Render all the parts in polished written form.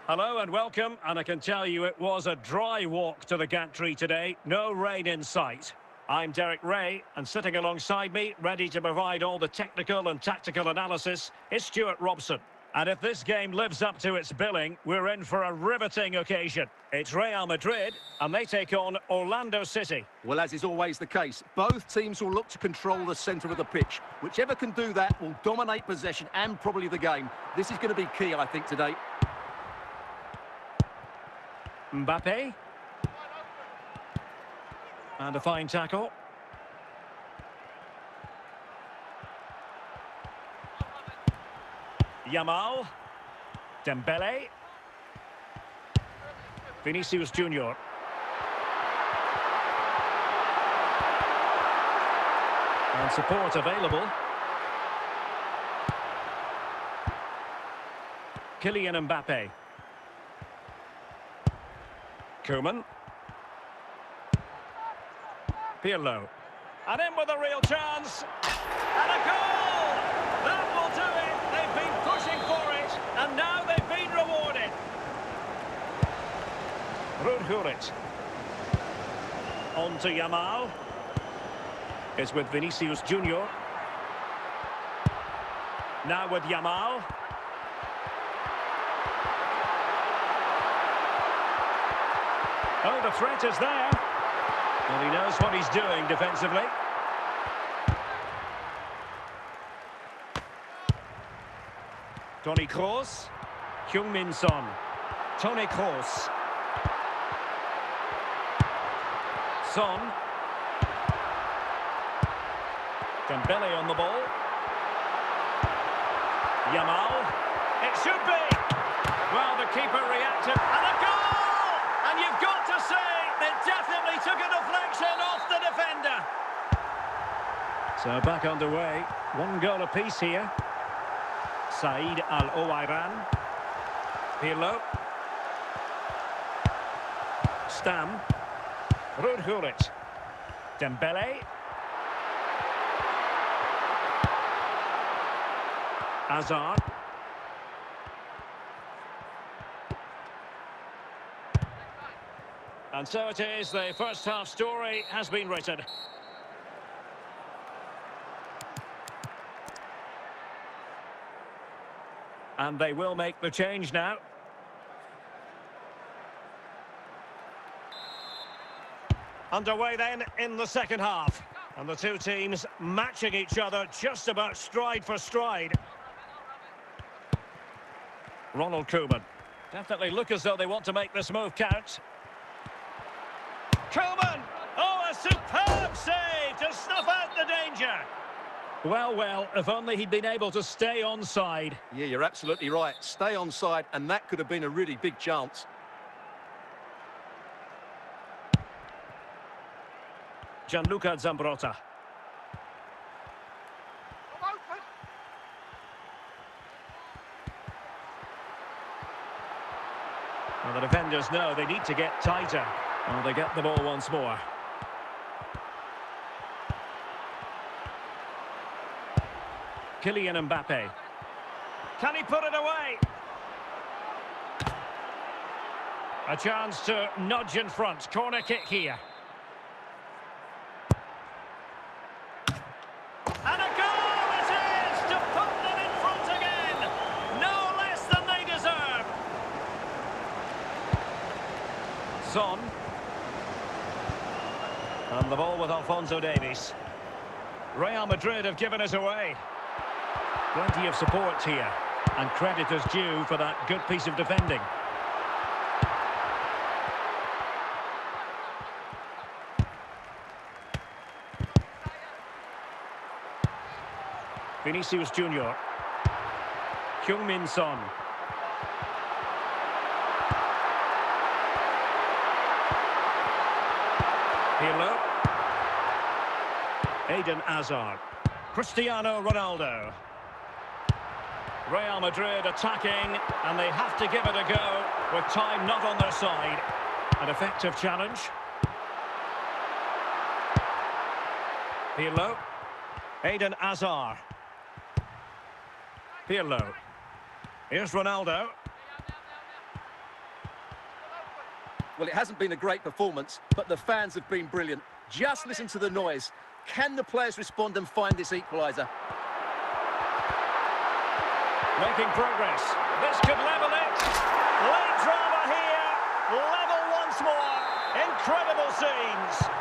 Hello and welcome, and I can tell you it was a dry walk to the gantry today. No rain in sight. I'm Derek Ray, and sitting alongside me, ready to provide all the technical and tactical analysis, is Stuart Robson. And if this game lives up to its billing, we're in for a riveting occasion. It's Real Madrid, and they take on Orlando City. Well, as is always the case, both teams will look to control the centre of the pitch. Whichever can do that will dominate possession and probably the game. This is going to be key, I think, today. Mbappe. And a fine tackle. Yamal. Dembele. Vinicius Junior. And support available. Kylian Mbappe. Koeman. Pirlo. And in with a real chance. And a goal! That will do it. They've been pushing for it. And now they've been rewarded. Rudhurit. On to Yamal. It's with Vinicius Junior. Now with Yamal. Oh, the threat is there. Well, he knows what he's doing defensively. Toni Kroos. Heung-min Son. Toni Kroos. Son. Dembele on the ball. Yamal. It should be. Well, the keeper reacted. And a goal! And you've got to say, they definitely took a deflection off the defender. So back underway. One goal apiece here. Said Al-Owairan. Pirlo. Stam. Rudhurit. Dembele. Hazard. And so it is, the first half story has been written. And they will make the change now. Underway then in the second half. And the two teams matching each other just about stride for stride. Ronald Koeman. Definitely look as though they want to make this move count. Koeman! Oh, a superb save to snuff out the danger. Well, if only he'd been able to stay onside. Yeah, you're absolutely right. Stay onside, and that could have been a really big chance. Gianluca Zambrotta. Well, the defenders know they need to get tighter. Well, they get the ball once more. Kylian Mbappe. Can he put it away? A chance to nudge in front. Corner kick here. And a goal it is to put them in front again. No less than they deserve. Son. And the ball with Alphonso Davies. Real Madrid have given us away. Plenty of support here. And credit is due for that good piece of defending. Vinicius Junior. Heung-min Son. Pirlo. Eden Hazard. Cristiano Ronaldo. Real Madrid attacking, and they have to give it a go with time not on their side. An effective challenge. Pirlo. Eden Hazard. Pirlo. Here's Ronaldo. Well, it hasn't been a great performance, but the fans have been brilliant. Just listen to the noise. Can the players respond and find this equaliser? Making progress. This could level it. Late drama here. Level once more. Incredible scenes.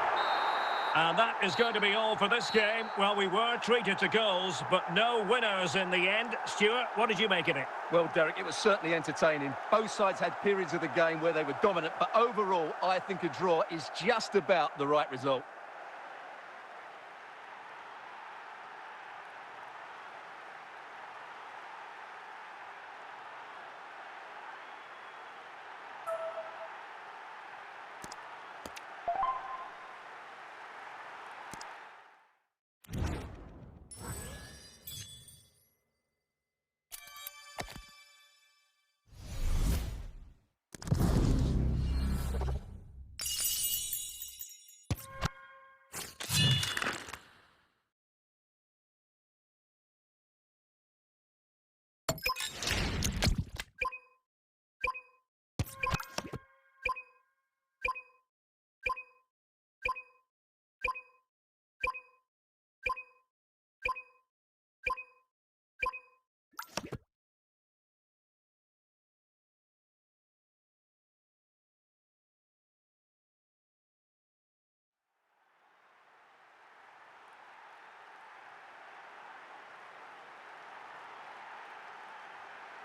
And that is going to be all for this game. Well, we were treated to goals, but no winners in the end. Stuart, what did you make of it? Well, Derek, it was certainly entertaining. Both sides had periods of the game where they were dominant, but overall, I think a draw is just about the right result.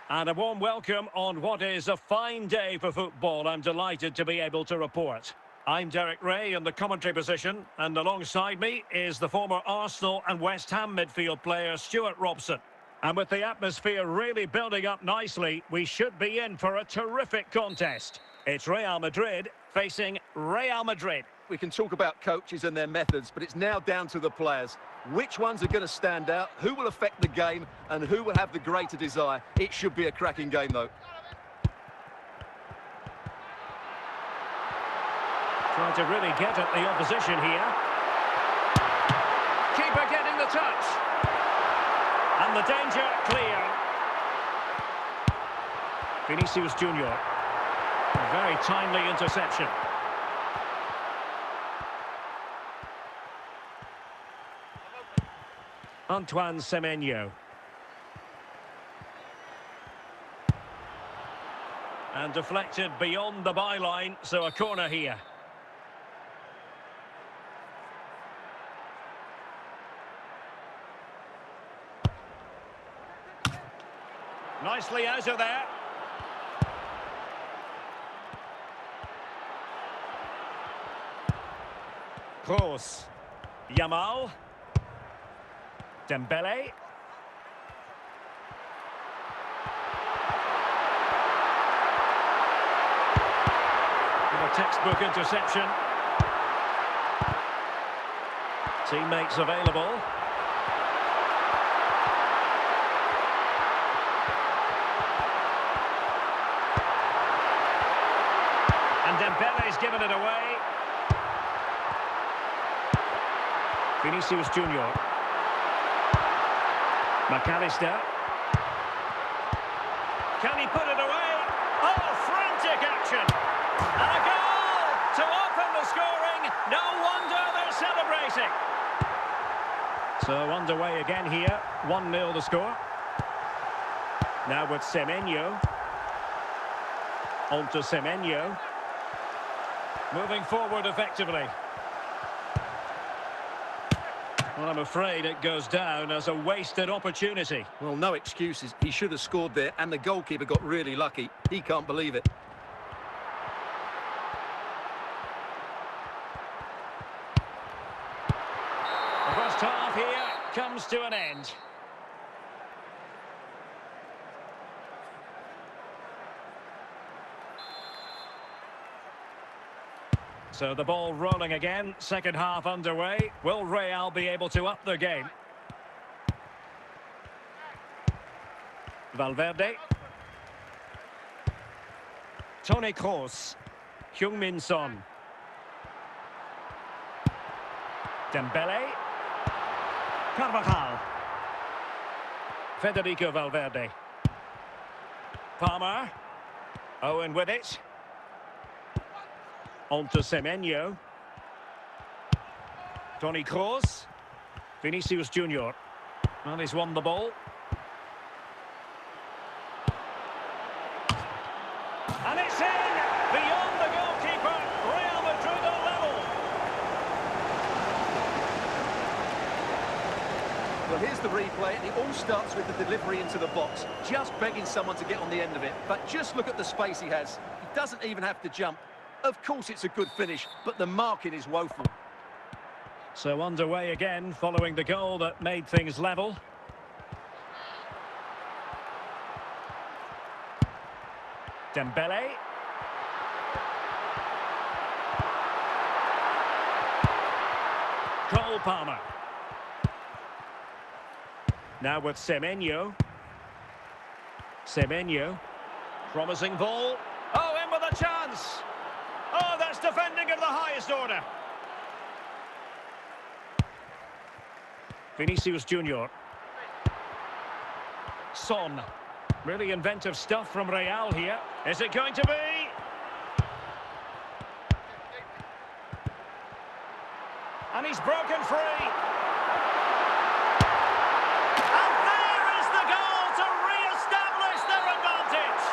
And a warm welcome on what is a fine day for football. I'm delighted to be able to report. I'm Derek Ray in the commentary position, and alongside me is the former Arsenal and West Ham midfield player Stuart Robson. And with the atmosphere really building up nicely, we should be in for a terrific contest. It's Real Madrid facing Real Madrid. We can talk about coaches and their methods, but it's now down to the players. Which ones are going to stand out, who will affect the game, and who will have the greater desire? It should be a cracking game, though. Trying to really get at the opposition here. Keeper getting the touch. And the danger clear. Vinicius Junior. A very timely interception. Antoine Semenyo. And deflected beyond the byline, so a corner here. Nicely out of there. Kroos. Yamal. Dembele. And a textbook interception. Teammates available. And Dembele's given it away. Vinicius Junior. McAllister. Can he put it away? Oh, frantic action! And a goal to open the scoring. No wonder they're celebrating. So underway again here. 1-0 the score. Now with Semenyo. On to Semenyo. Moving forward effectively. Well, I'm afraid it goes down as a wasted opportunity. Well, no excuses. He should have scored there, and the goalkeeper got really lucky. He can't believe it. The first half here comes to an end. So the ball rolling again, second half underway. Will Real be able to up their game? Valverde. Toni Kroos. Heung-min Son. Dembele. Carvajal. Federico Valverde. Palmer. Owen with it. On to Semenyo. Toni Kroos. Vinicius Junior. Well, he's won the ball. And it's in! Beyond the goalkeeper. Real Madrid are level. Well, here's the replay, and it all starts with the delivery into the box. Just begging someone to get on the end of it. But just look at the space he has. He doesn't even have to jump. Of course it's a good finish, but the marking is woeful. So underway again, following the goal that made things level. Dembele. Cole Palmer. Now with Semenyo. Semenyo. Promising ball. Oh, in with a chance. Oh, that's defending of the highest order. Vinicius Junior. Son. Really inventive stuff from Real here. Is it going to be? And he's broken free. And there is the goal to re-establish their advantage.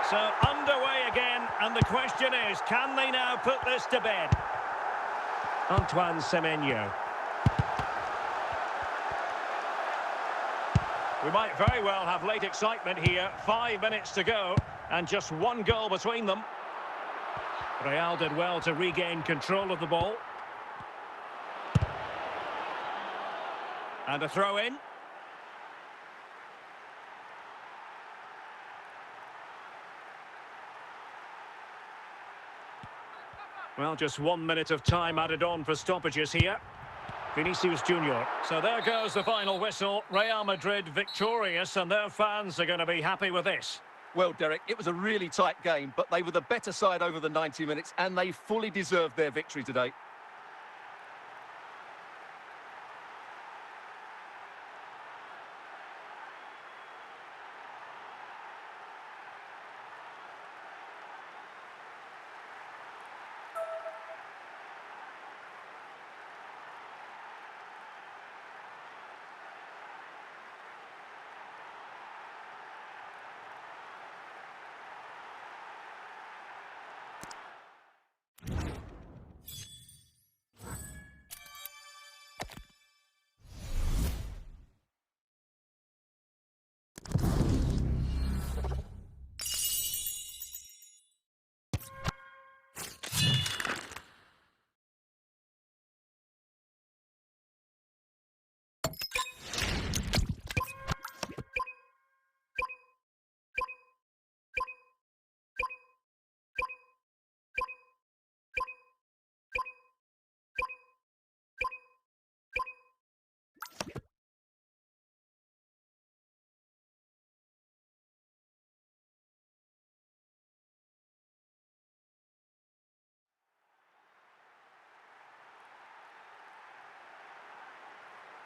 So underway again, and the question is, can they now put this to bed? Antoine Semenyo. We might very well have late excitement here. 5 minutes to go, and just one goal between them. Real did well to regain control of the ball. And a throw in. Well, just 1 minute of time added on for stoppages here. Vinicius Junior. So there goes the final whistle. Real Madrid victorious, and their fans are going to be happy with this. Well, Derek, it was a really tight game, but they were the better side over the 90 minutes, and they fully deserved their victory today.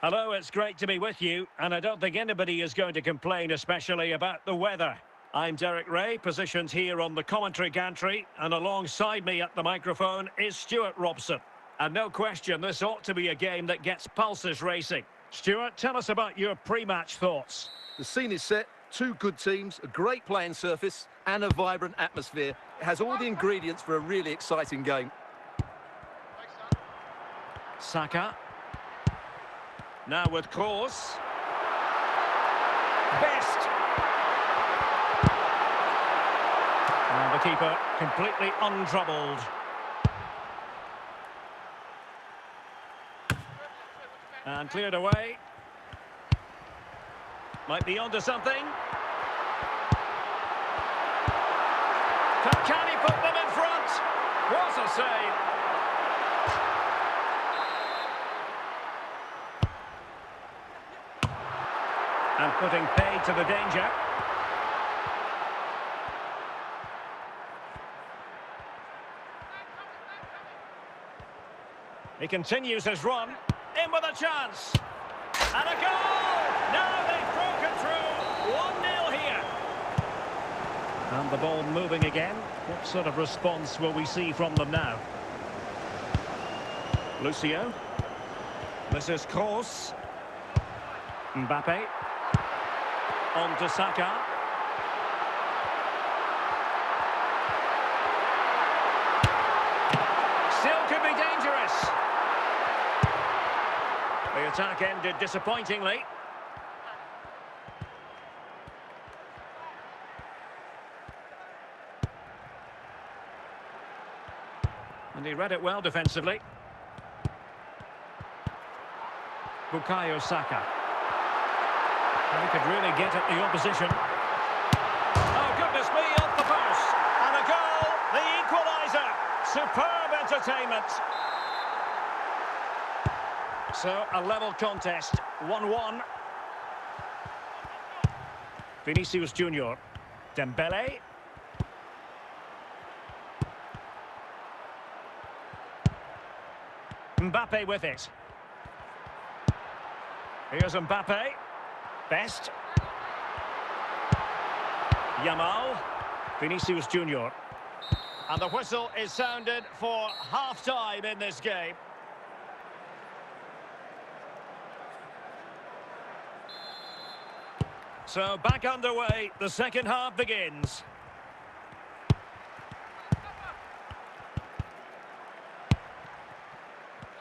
Hello, it's great to be with you, and I don't think anybody is going to complain, especially about the weather. I'm Derek Ray, positioned here on the commentary gantry, and alongside me at the microphone is Stuart Robson. And no question, this ought to be a game that gets pulses racing. Stuart, tell us about your pre-match thoughts. The scene is set, two good teams, a great playing surface, and a vibrant atmosphere. It has all the ingredients for a really exciting game. Saka. Now with Kroos. Best. And the keeper completely untroubled. And cleared away. Might be onto something. Can he put them in front? What a save. And putting paid to the danger. He continues his run. In with a chance. And a goal! Now they've broken through. 1-0 here. And And the ball moving again. What sort of response will we see from them now? Lucio. This is Kroos. Mbappe. On to Saka. Still could be dangerous. The attack ended disappointingly. And he read it well defensively. Bukayo Saka. And he could really get at the opposition. Oh, goodness me, off the post. And a goal, the equaliser. Superb entertainment. So, a level contest, 1-1. Vinicius Junior. Dembele. Mbappe with it. Here's Mbappe. Best. Yamal. Vinicius Junior. And the whistle is sounded for half-time in this game. So back underway, the second half begins.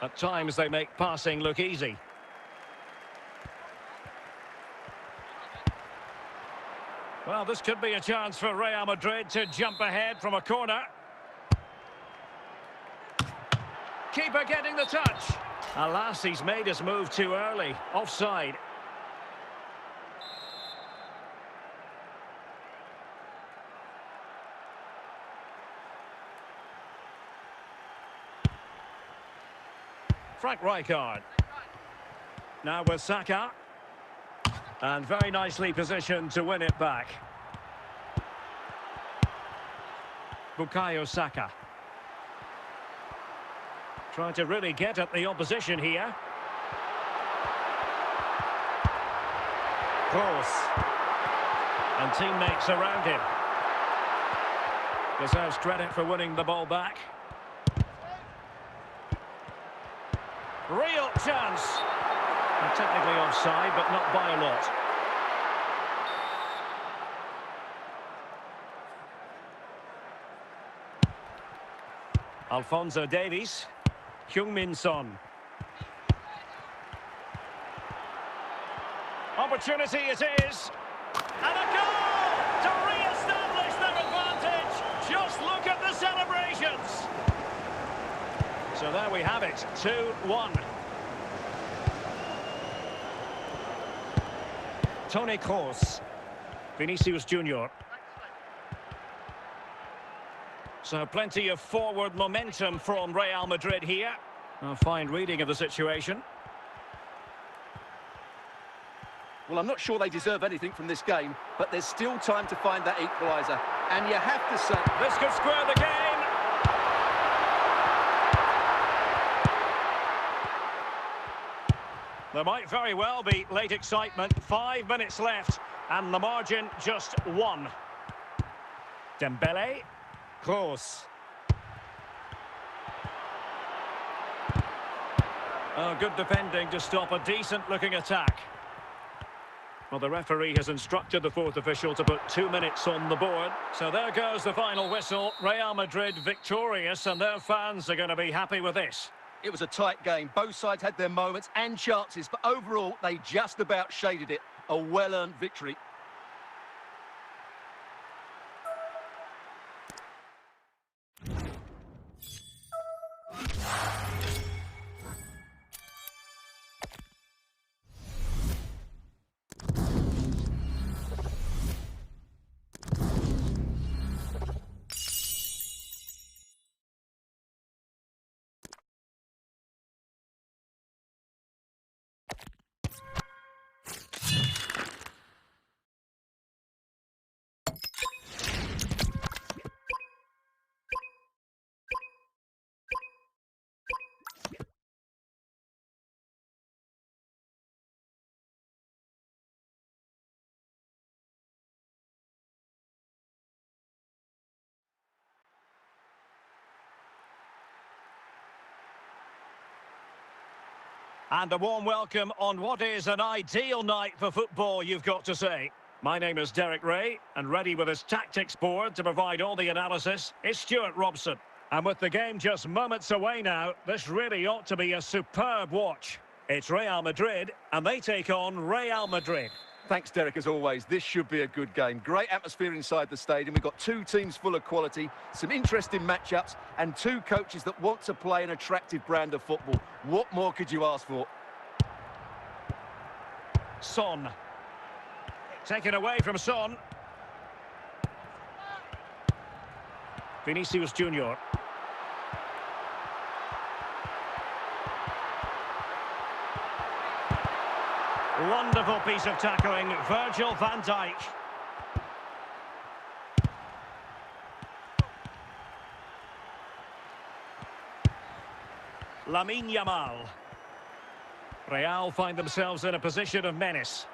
At times they make passing look easy. Well, this could be a chance for Real Madrid to jump ahead from a corner. Keeper getting the touch. Alas, he's made his move too early. Offside. Frank Rijkaard. Now with Saka. And very nicely positioned to win it back. Bukayo Saka. Trying to really get at the opposition here. Kroos. And teammates around him. Deserves credit for winning the ball back. Real chance. And technically offside, but not by a lot. Alphonso Davies. Heung-min Son. Opportunity it is. And a goal to re-establish their advantage. Just look at the celebrations. So there we have it, 2-1. Toni Kroos. Vinicius Junior. So plenty of forward momentum from Real Madrid here. A fine reading of the situation. Well, I'm not sure they deserve anything from this game, but there's still time to find that equaliser. And you have to say, this could square the game. There might very well be late excitement. 5 minutes left, and the margin just 1. Dembele. Kroos. Oh, good defending to stop a decent-looking attack. Well, the referee has instructed the fourth official to put 2 minutes on the board. So there goes the final whistle. Real Madrid victorious, and their fans are going to be happy with this. it was a tight game. Both sides had their moments and chances, but overall, they just about shaded it. A well-earned victory. And a warm welcome on what is an ideal night for football, you've got to say. My name is Derek Ray, and ready with his tactics board to provide all the analysis is Stuart Robson. And with the game just moments away now, this really ought to be a superb watch. It's Real Madrid, and they take on Real Madrid. Thanks, Derek, as always. This should be a good game. Great atmosphere inside the stadium. We've got two teams full of quality, some interesting matchups, and two coaches that want to play an attractive brand of football. What more could you ask for? Son. Taken away from Son. Vinicius Junior. Wonderful piece of tackling, Virgil van Dijk. Lamine Yamal. Real find themselves in a position of menace.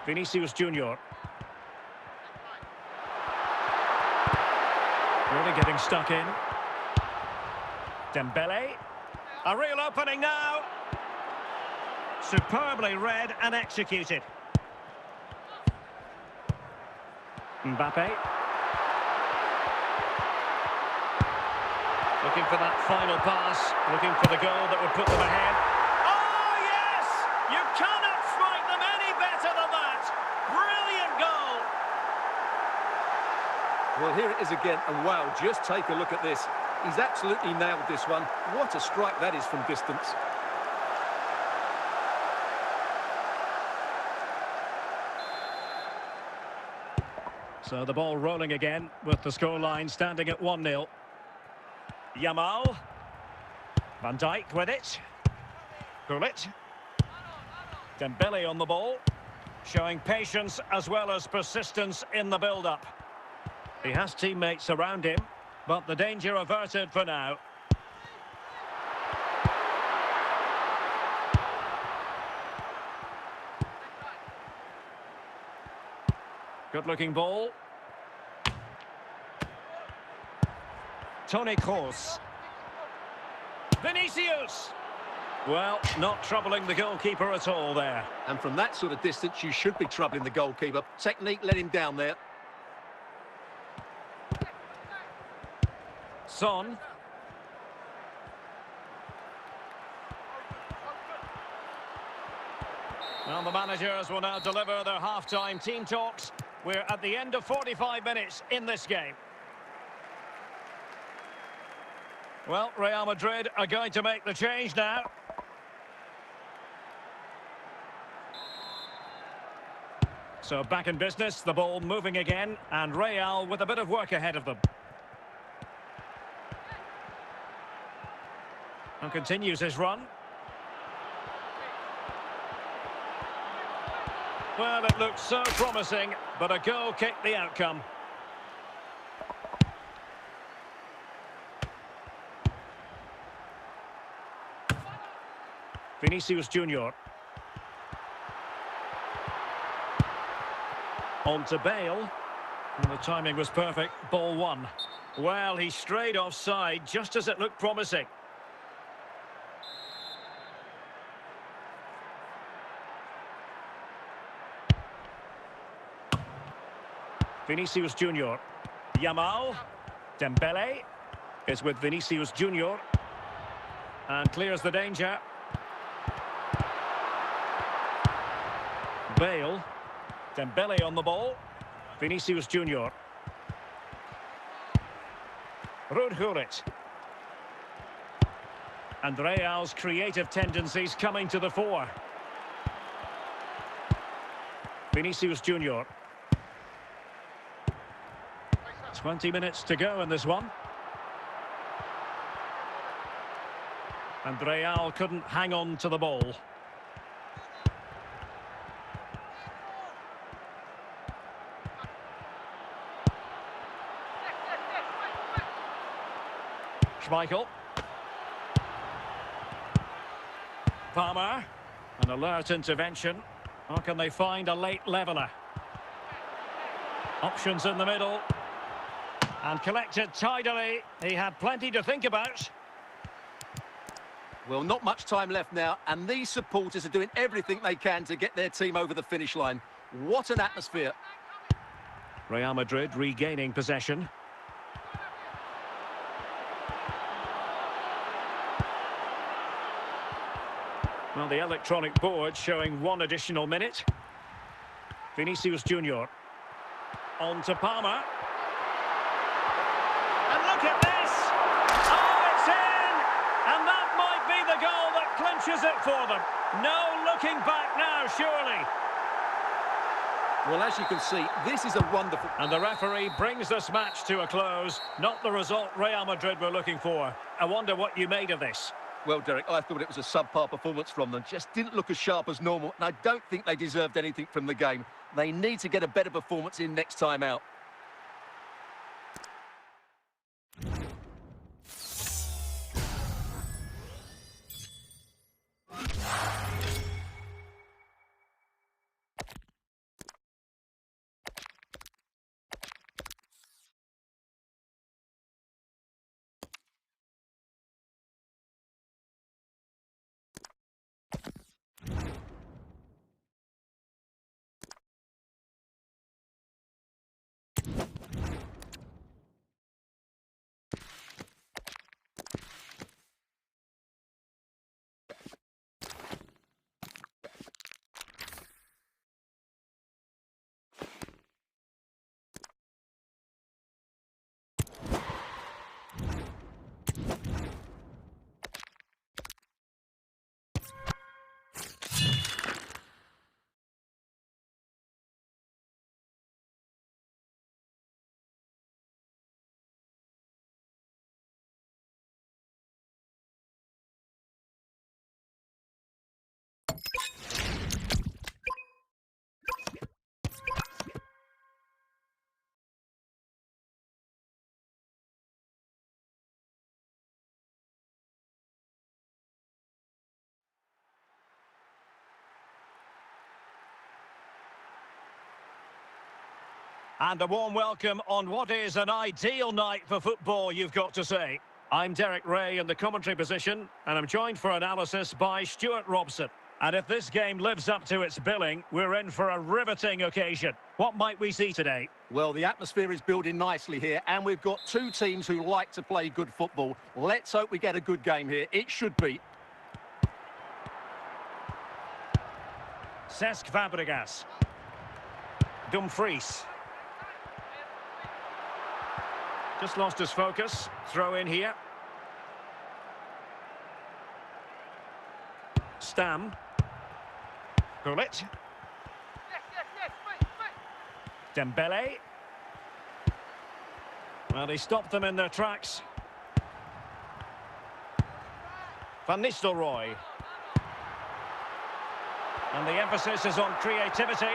Vinicius Junior. Really getting stuck in. Dembele. A real opening now. Superbly read and executed. Mbappe. Looking for that final pass. Looking for the goal that would put them ahead. Oh, yes! You cannot strike them any better than that. Brilliant goal. Well, here it is again, and wow, just take a look at this. He's absolutely nailed this one. What a strike that is from distance. So the ball rolling again with the scoreline standing at 1-0. Yamal. Van Dijk with it. Gullit. Dembele on the ball. Showing patience as well as persistence in the build-up. He has teammates around him, but the danger averted for now. Good-looking ball. Toni Kroos. Vinicius! Well, not troubling the goalkeeper at all there. And from that sort of distance, you should be troubling the goalkeeper. Technique let him down there. Son. Well, the managers will now deliver their half-time team talks. We're at the end of 45 minutes in this game. Well, Real Madrid are going to make the change now. So back in business, the ball moving again, and Real with a bit of work ahead of them. And continues his run. Well, it looked so promising, but a goal kicked the outcome. Vinicius Junior. On to Bale. And the timing was perfect. Ball one. Well, he strayed offside just as it looked promising. Vinicius Junior. Yamal. Dembele is with Vinicius Junior. And clears the danger. Bale. Dembele on the ball. Vinicius Junior. Gullit. And Real's creative tendencies coming to the fore. Vinicius Junior. 20 minutes to go in this one. And Real couldn't hang on to the ball. Schmeichel. Palmer. An alert intervention. Or can they find a late leveller? Options in the middle. And collected tidily. He had plenty to think about. Well, not much time left now, and these supporters are doing everything they can to get their team over the finish line. What an atmosphere. Real Madrid regaining possession. Well, the electronic board showing 1 additional minute. Vinicius Junior. On to Palmer. And look at this! Oh, it's in! And that might be the goal that clinches it for them. No looking back now, surely. Well, as you can see, this is a wonderful... And the referee brings this match to a close. Not the result Real Madrid were looking for. I wonder what you made of this. Well, Derek, I thought it was a subpar performance from them. Just didn't look as sharp as normal, and I don't think they deserved anything from the game. They need to get a better performance in next time out. And a warm welcome on what is an ideal night for football, you've got to say. I'm Derek Ray in the commentary position, and I'm joined for analysis by Stuart Robson. And if this game lives up to its billing, we're in for a riveting occasion. What might we see today? Well, the atmosphere is building nicely here, and we've got two teams who like to play good football. Let's hope we get a good game here. It should be. Cesc Fabregas. Dumfries. Just lost his focus. Throw in here. Stam. Gullit. Dembele. Well, he stopped them in their tracks. Van Nistelrooy. And the emphasis is on creativity.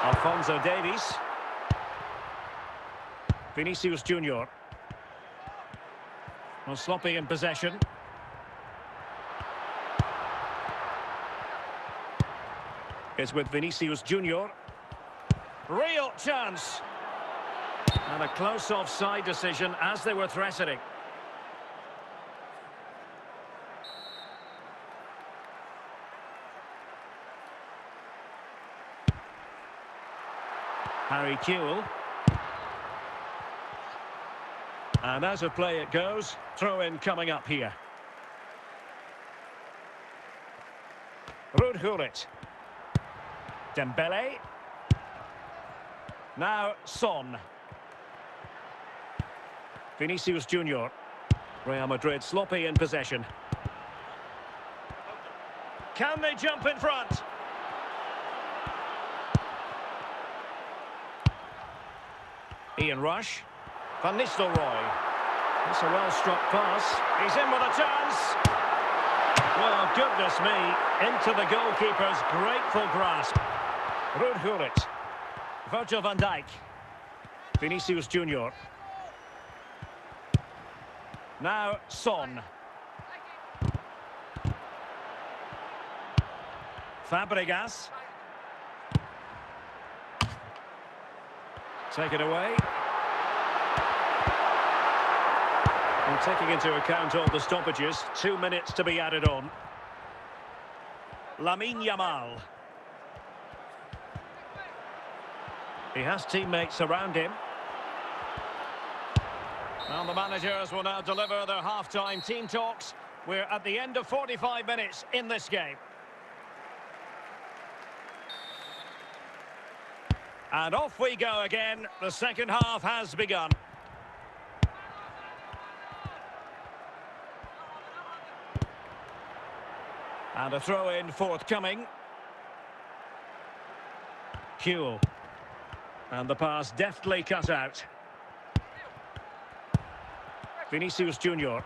Alphonso Davies. Vinicius Junior. Well, sloppy in possession. It's with Vinicius Junior. Real chance. And a close offside decision as they were threatening. Harry Kewell. And as a play it goes, throw-in coming up here. Gullit. Dembele. Now Son. Vinicius Junior. Real Madrid sloppy in possession. Can they jump in front? Ian Rush. Van Nistelrooy. That's a well-struck pass. He's in with a chance. Well, goodness me. Into the goalkeeper's grateful grasp. Gullit. Virgil van Dijk. Vinicius Junior. Now Son. Take it away. And taking into account all the stoppages, 2 minutes to be added on. Lamine Yamal. He has teammates around him. And the managers will now deliver their half-time team talks. We're at the end of 45 minutes in this game. And off we go again. The second half has begun. And a throw-in forthcoming. Huel. And the pass deftly cut out. Vinicius Junior.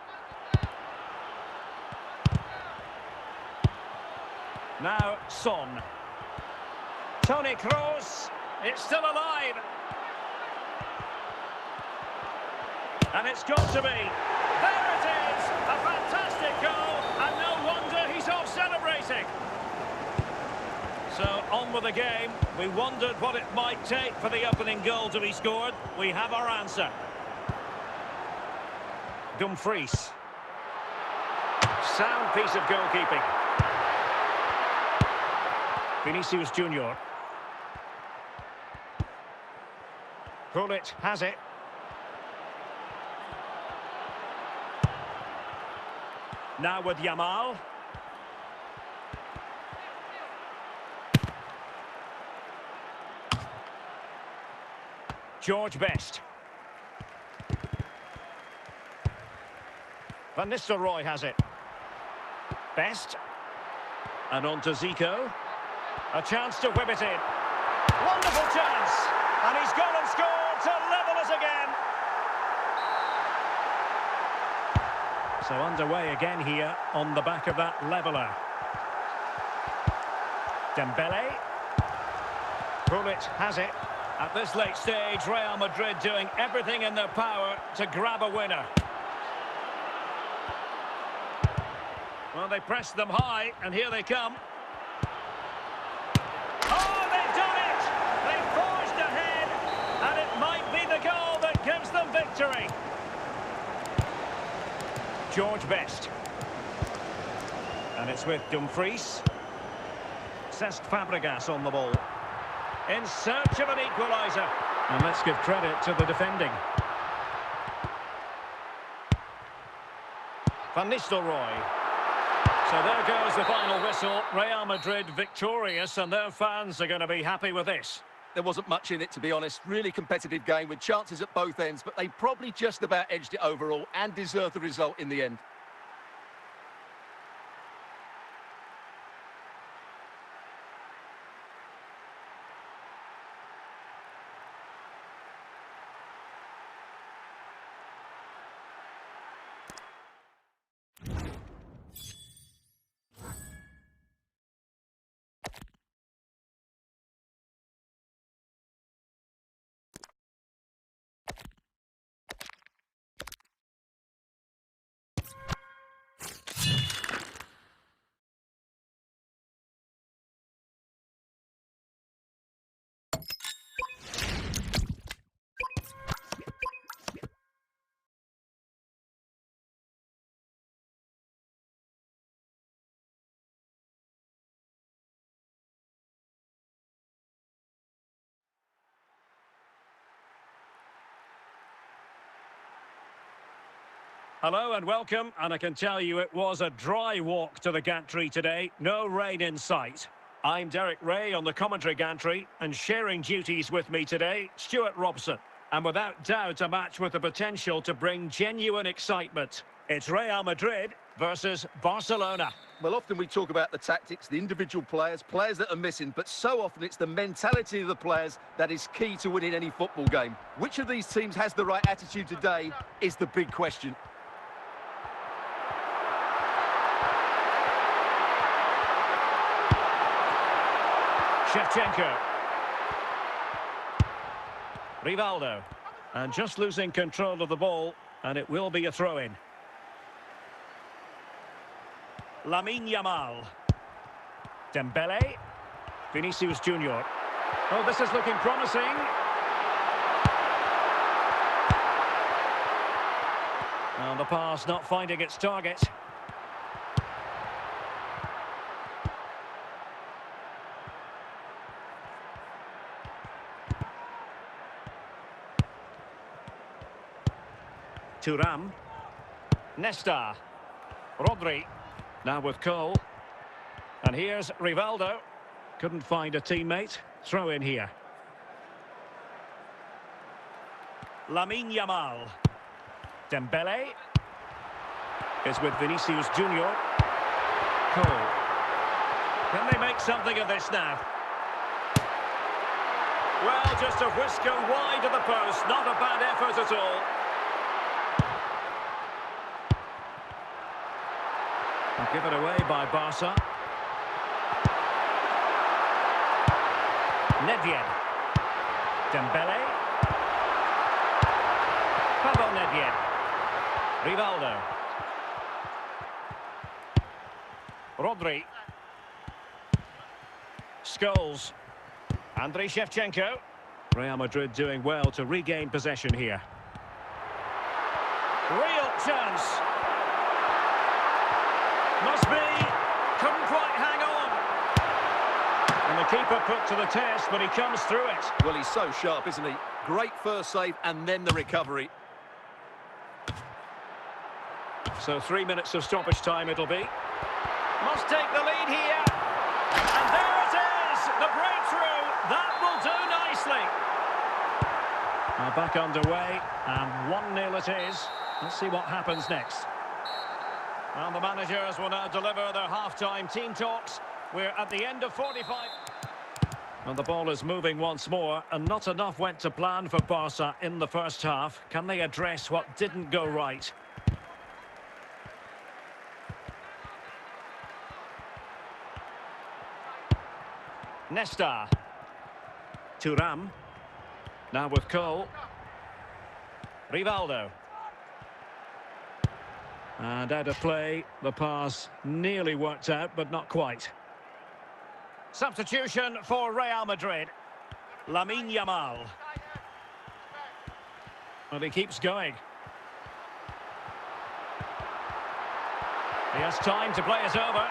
Now Son. Toni Kroos. It's still alive. And it's got to be. There it is! A fantastic goal, and no wonder he's off celebrating. So, on with the game. We wondered what it might take for the opening goal to be scored. We have our answer. Dumfries. Sound piece of goalkeeping. Vinicius Junior. Gullit has it. Now with Yamal. George Best. Van Nistelrooy has it. Best. And on to Zico. A chance to whip it in. Wonderful chance. And he's gone and scored to level us again. So underway again here on the back of that leveller. Dembele. Gullit has it. At this late stage, Real Madrid doing everything in their power to grab a winner. Well, they pressed them high, and here they come. Oh, they've done it! They've forged ahead, and it might be the goal that gives them victory. George Best. And it's with Dumfries. Cesc Fabregas on the ball. In search of an equaliser. And let's give credit to the defending. Van Nistelrooy. So there goes the final whistle. Real Madrid victorious, and their fans are going to be happy with this. There wasn't much in it, to be honest. Really competitive game with chances at both ends, but they probably just about edged it overall and deserved the result in the end. Hello and welcome, and I can tell you it was a dry walk to the gantry today, no rain in sight. I'm Derek Ray on the commentary gantry, and sharing duties with me today, Stuart Robson. And without doubt a match with the potential to bring genuine excitement. It's Real Madrid versus Barcelona. Well, often we talk about the tactics, the individual players that are missing, but so often it's the mentality of the players that is key to winning any football game. Which of these teams has the right attitude today is the big question. Shevchenko. Rivaldo. And just losing control of the ball, and it will be a throw-in. Lamine Yamal. Dembele. Vinicius Junior. Oh, this is looking promising. And the pass not finding its target. Thuram. Nesta. Rodri. Now with Cole. And here's Rivaldo. Couldn't find a teammate. Throw in here. Lamine Yamal. Dembele is with Vinicius Junior. Cole. Can they make something of this now? Well, just a whisker wide of the post. Not a bad effort at all. Given away by Barca. Nedved. Dembele. Pavel Nedved. Rivaldo. Rodri. Scholes. Andriy Shevchenko. Real Madrid doing well to regain possession here. Real chance. Must be. Couldn't quite hang on. And the keeper put to the test, but he comes through it. Well, he's so sharp, isn't he? Great first save and then the recovery. So 3 minutes of stoppage time it'll be. Must take the lead here. And there it is! The breakthrough. That will do nicely. Now back underway, and 1-0 it is. Let's see what happens next. And the managers will now deliver their half-time team talks. We're at the end of 45. And the ball is moving once more, and not enough went to plan for Barca in the first half. Can they address what didn't go right? Nesta. Thuram. Now with Cole. Rivaldo. And out of play, the pass nearly worked out, but not quite. Substitution for Real Madrid. Lamine Yamal. And he keeps going. He has time to play it over.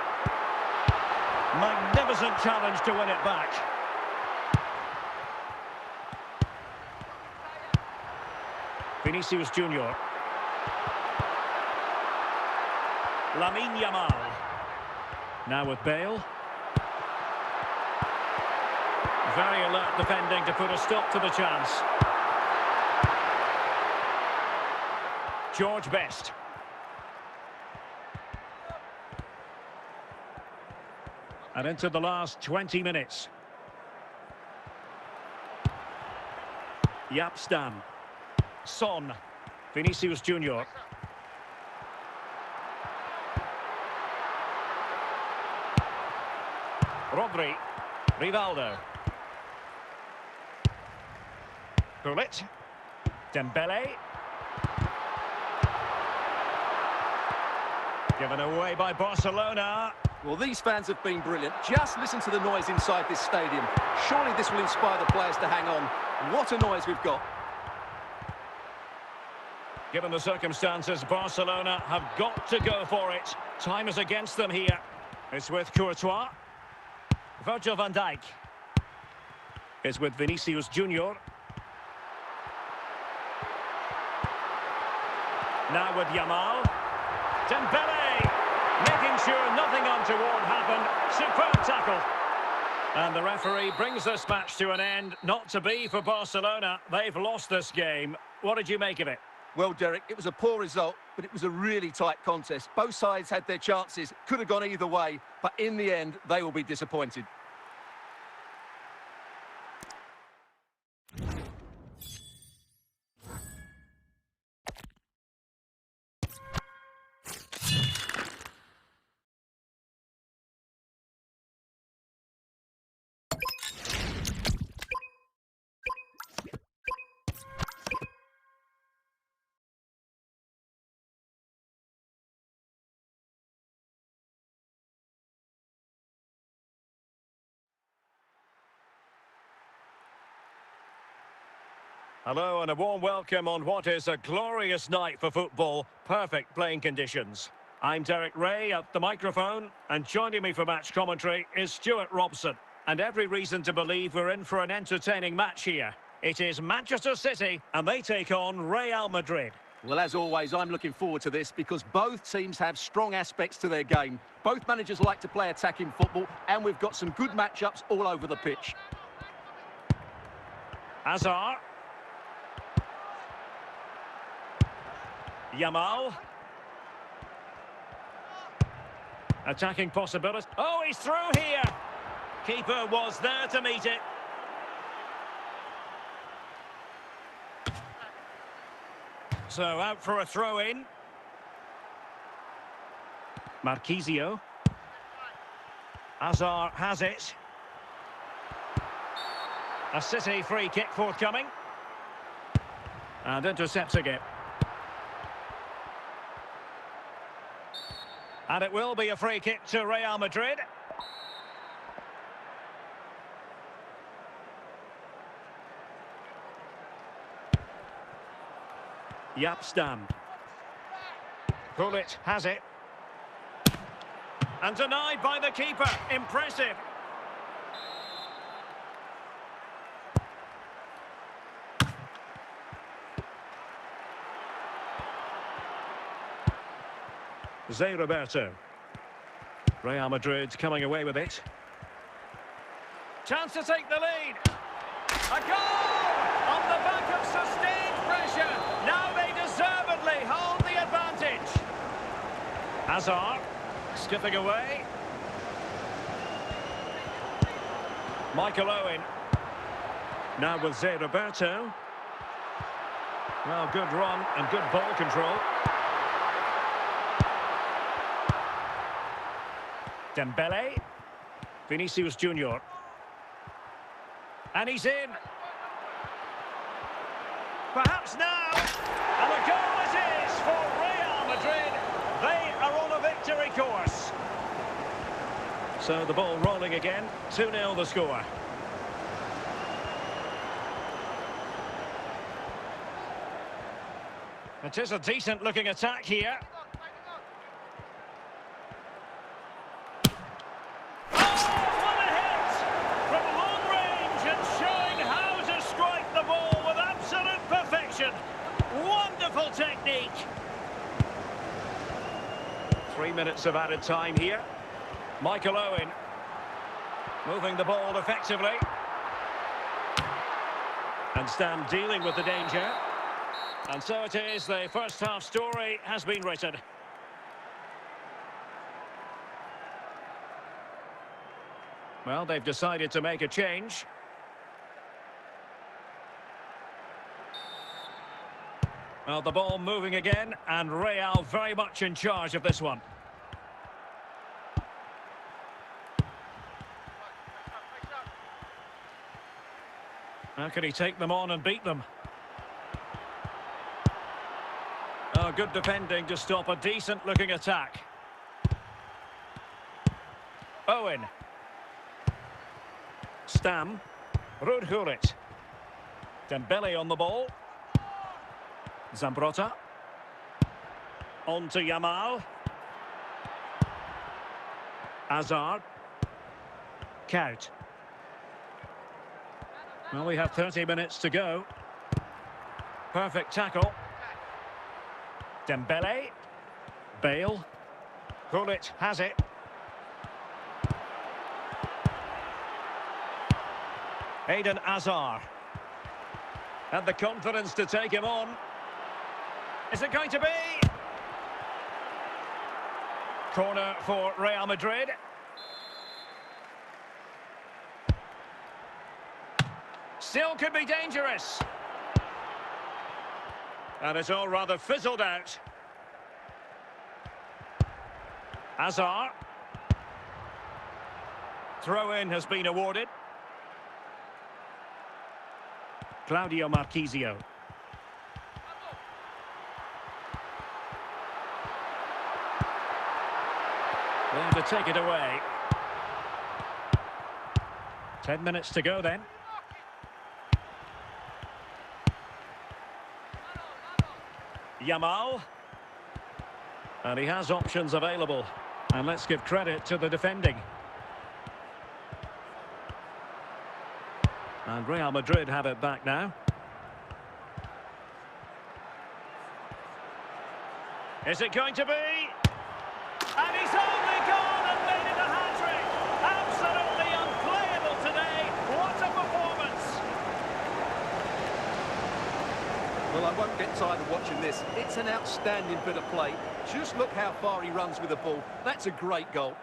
Magnificent challenge to win it back. Vinicius Junior. Lamine Yamal. Now with Bale. Very alert defending to put a stop to the chance. George Best. And into the last 20 minutes. Yapstam. Son. Vinicius Junior. Rodri. Rivaldo. Gullit. Dembele. Given away by Barcelona. Well, these fans have been brilliant. Just listen to the noise inside this stadium. Surely this will inspire the players to hang on. What a noise we've got. Given the circumstances, Barcelona have got to go for it. Time is against them here. It's with Courtois. Virgil van Dijk. It's with Vinicius Junior. Now with Yamal. Dembele! Making sure nothing untoward happened. Superb tackle. And the referee brings this match to an end. Not to be for Barcelona. They've lost this game. What did you make of it? Well, Derek, it was a poor result, but it was a really tight contest. Both sides had their chances. Could have gone either way, but in the end, they will be disappointed. Hello and a warm welcome on what is a glorious night for football. Perfect playing conditions. I'm Derek Ray at the microphone, and joining me for match commentary is Stuart Robson. And every reason to believe we're in for an entertaining match here. It is Manchester City, and they take on Real Madrid. Well, as always, I'm looking forward to this because both teams have strong aspects to their game. Both managers like to play attacking football, and we've got some good matchups all over the pitch. Hazard. Yamal. Attacking possibility. Oh, he's through here. Keeper was there to meet it. So out for a throw-in. Marquisio. Hazard has it. A City free kick forthcoming. And intercepting it. And it will be a free kick to Real Madrid. Yapstam. Gullit has it. And denied by the keeper. Impressive. Zé Roberto. Real Madrid coming away with it. Chance to take the lead. A goal! On the back of sustained pressure. Now they deservedly hold the advantage. Hazard. Skipping away. Michael Owen. Now with Zé Roberto. Well, good run and good ball control. Dembele. Vinicius Junior. And he's in. Perhaps now. And a goal it is for Real Madrid. They are on a victory course. So the ball rolling again. 2-0 the score. It is a decent looking attack here. Wonderful technique. 3 minutes of added time here. Michael Owen moving the ball effectively. And Stam dealing with the danger. And so it is, the first half story has been written. Well, they've decided to make a change. Well, the ball moving again, and Real very much in charge of this one. How can he take them on and beat them? Oh, good defending to stop a decent-looking attack. Owen. Stam. Rudhurit. Dembele on the ball. Zambrotta. On to Yamal. Hazard. Kaut. Well, we have 30 minutes to go. Perfect tackle. Dembele. Bale. Gullit has it. Eden Hazard. Had the confidence to take him on. Is it going to be? Corner for Real Madrid. Still could be dangerous. And it's all rather fizzled out. Hazard. Throw-in has been awarded. Claudio Marquisio. There to take it away. 10 minutes to go then. Yamal. And he has options available. And let's give credit to the defending. And Real Madrid have it back now. Is it going to be? And he's only gone and made it a hat-trick. Absolutely unplayable today. What a performance. Well, I won't get tired of watching this. It's an outstanding bit of play. Just look how far he runs with the ball. That's a great goal.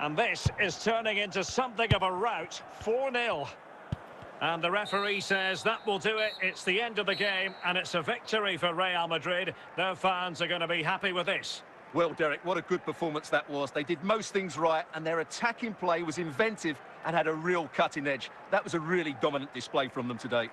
And this is turning into something of a rout. 4-0. And the referee says that will do it. It's the end of the game, and it's a victory for Real Madrid. Their fans are going to be happy with this. Well, Derek, what a good performance that was. They did most things right, and their attacking play was inventive and had a real cutting edge. That was a really dominant display from them today.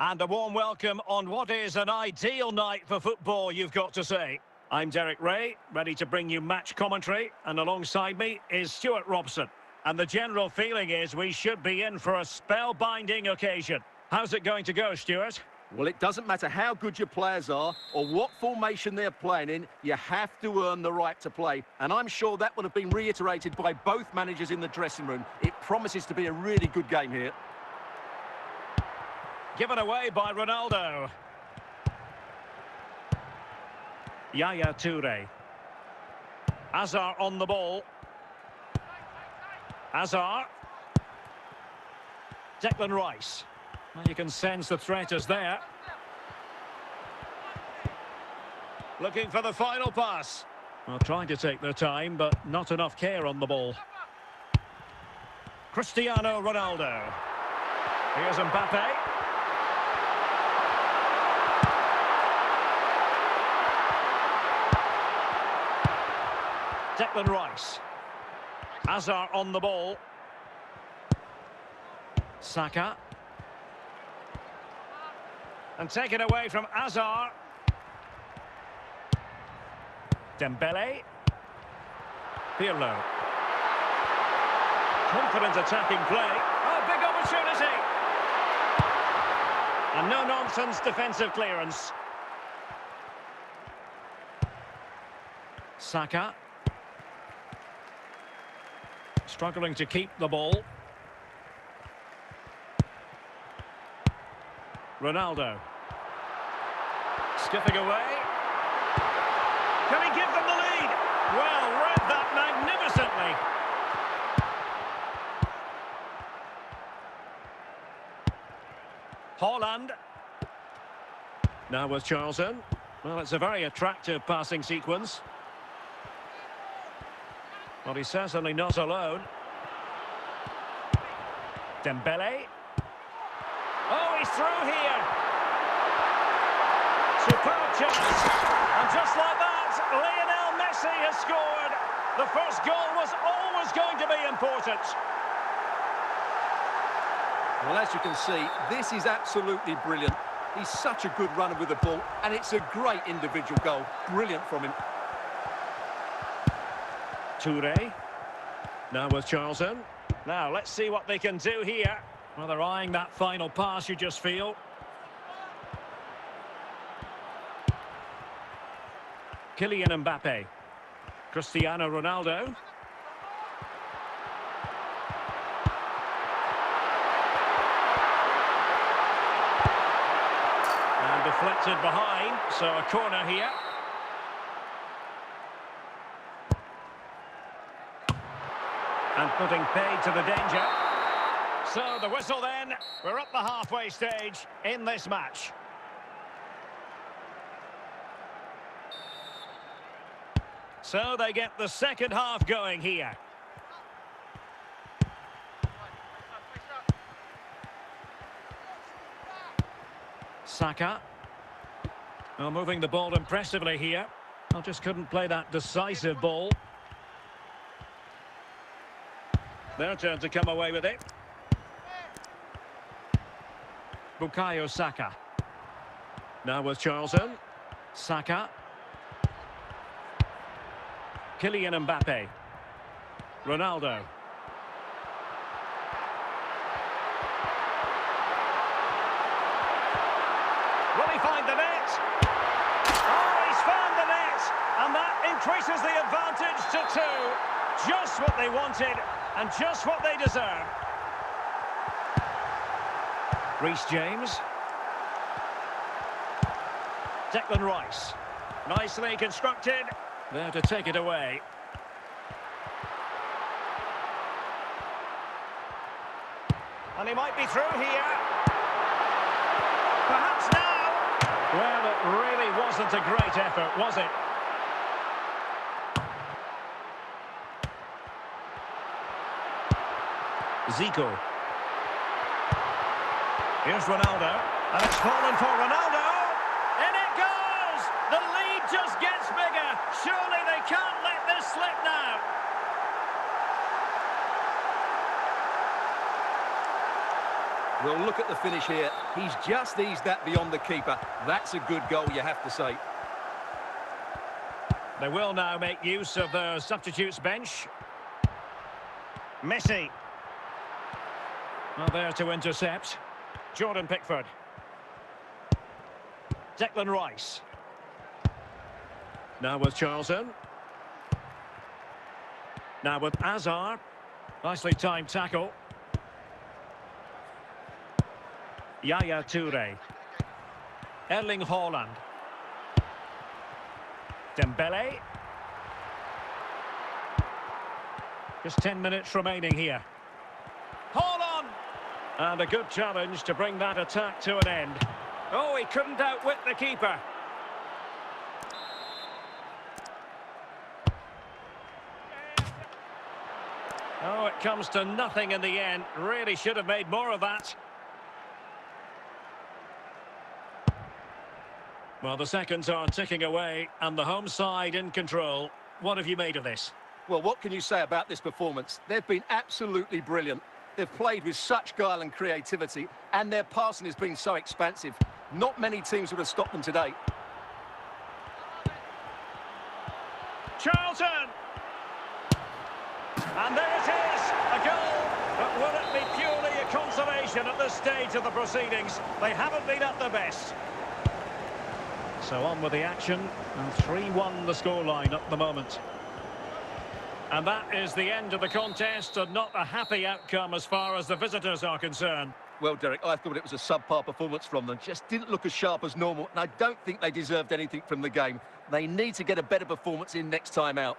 And a warm welcome on what is an ideal night for football, you've got to say. I'm Derek Ray, ready to bring you match commentary, and alongside me is Stuart Robson. And the general feeling is we should be in for a spellbinding occasion. How's it going to go, Stuart? Well, it doesn't matter how good your players are or what formation they're playing in, you have to earn the right to play. And I'm sure that would have been reiterated by both managers in the dressing room. It promises to be a really good game here. Given away by Ronaldo. Yaya Toure. Hazard on the ball. Hazard. Declan Rice. Well, you can sense the threat is there. Looking for the final pass. Well, trying to take their time, but not enough care on the ball. Cristiano Ronaldo. Here's Mbappe. Declan Rice. Hazard on the ball. Saka. And taken away from Hazard. Dembele. Pirlo. Confident attacking play. Oh, big opportunity. And no-nonsense defensive clearance. Saka. Struggling to keep the ball. Ronaldo. Skipping away. Can he give them the lead? Well, read that magnificently. Haaland. Now with Charlton. Well, it's a very attractive passing sequence. Well, he's certainly not alone. Dembele. Oh, he's through here. Superb chance. And just like that, Lionel Messi has scored. The first goal was always going to be important. Well, as you can see, this is absolutely brilliant. He's such a good runner with the ball, and it's a great individual goal. Brilliant from him. Toure. Now with Charlton. Now, let's see what they can do here. Well, they're eyeing that final pass, you just feel. Kylian Mbappe. Cristiano Ronaldo. And deflected behind, so a corner here. And putting paid to the danger. So the whistle then, we're up the halfway stage in this match. So they get the second half going here. Saka. Well, moving the ball impressively here. Well, just couldn't play that decisive ball. Their turn to come away with it. Bukayo Saka. Now with Charlton. Saka. Kylian Mbappe. Ronaldo. Will he find the net? Oh, he's found the net! And that increases the advantage to 2. Just what they wanted. And just what they deserve. Reece James. Declan Rice. Nicely constructed. There to take it away. And he might be through here. Perhaps now. Well, it really wasn't a great effort, was it? Zico. Here's Ronaldo, and it's fallen for Ronaldo. In it goes! The lead just gets bigger. Surely they can't let this slip now. Well, look at the finish here. He's just eased that beyond the keeper. That's a good goal, you have to say. They will now make use of their substitutes bench. Messi. Well, there to intercept. Jordan Pickford. Declan Rice. Now with Charlton. Now with Azar. Nicely timed tackle. Yaya Toure. Erling Haaland. Dembele. Just 10 minutes remaining here. Haaland! And a good challenge to bring that attack to an end. Oh, he couldn't outwit the keeper. Oh, it comes to nothing in the end. Really should have made more of that. Well, the seconds are ticking away, and the home side in control. What have you made of this? Well, what can you say about this performance? They've been absolutely brilliant. They've played with such guile and creativity, and their passing has been so expansive. Not many teams would have stopped them today. Charlton! And there it is, a goal. But will it be purely a consolation at this stage of the proceedings? They haven't been at their best. So on with the action, and 3-1 the scoreline at the moment. And that is the end of the contest, and not a happy outcome as far as the visitors are concerned. Well, Derek, I thought it was a subpar performance from them. Just didn't look as sharp as normal, and I don't think they deserved anything from the game. They need to get a better performance in next time out.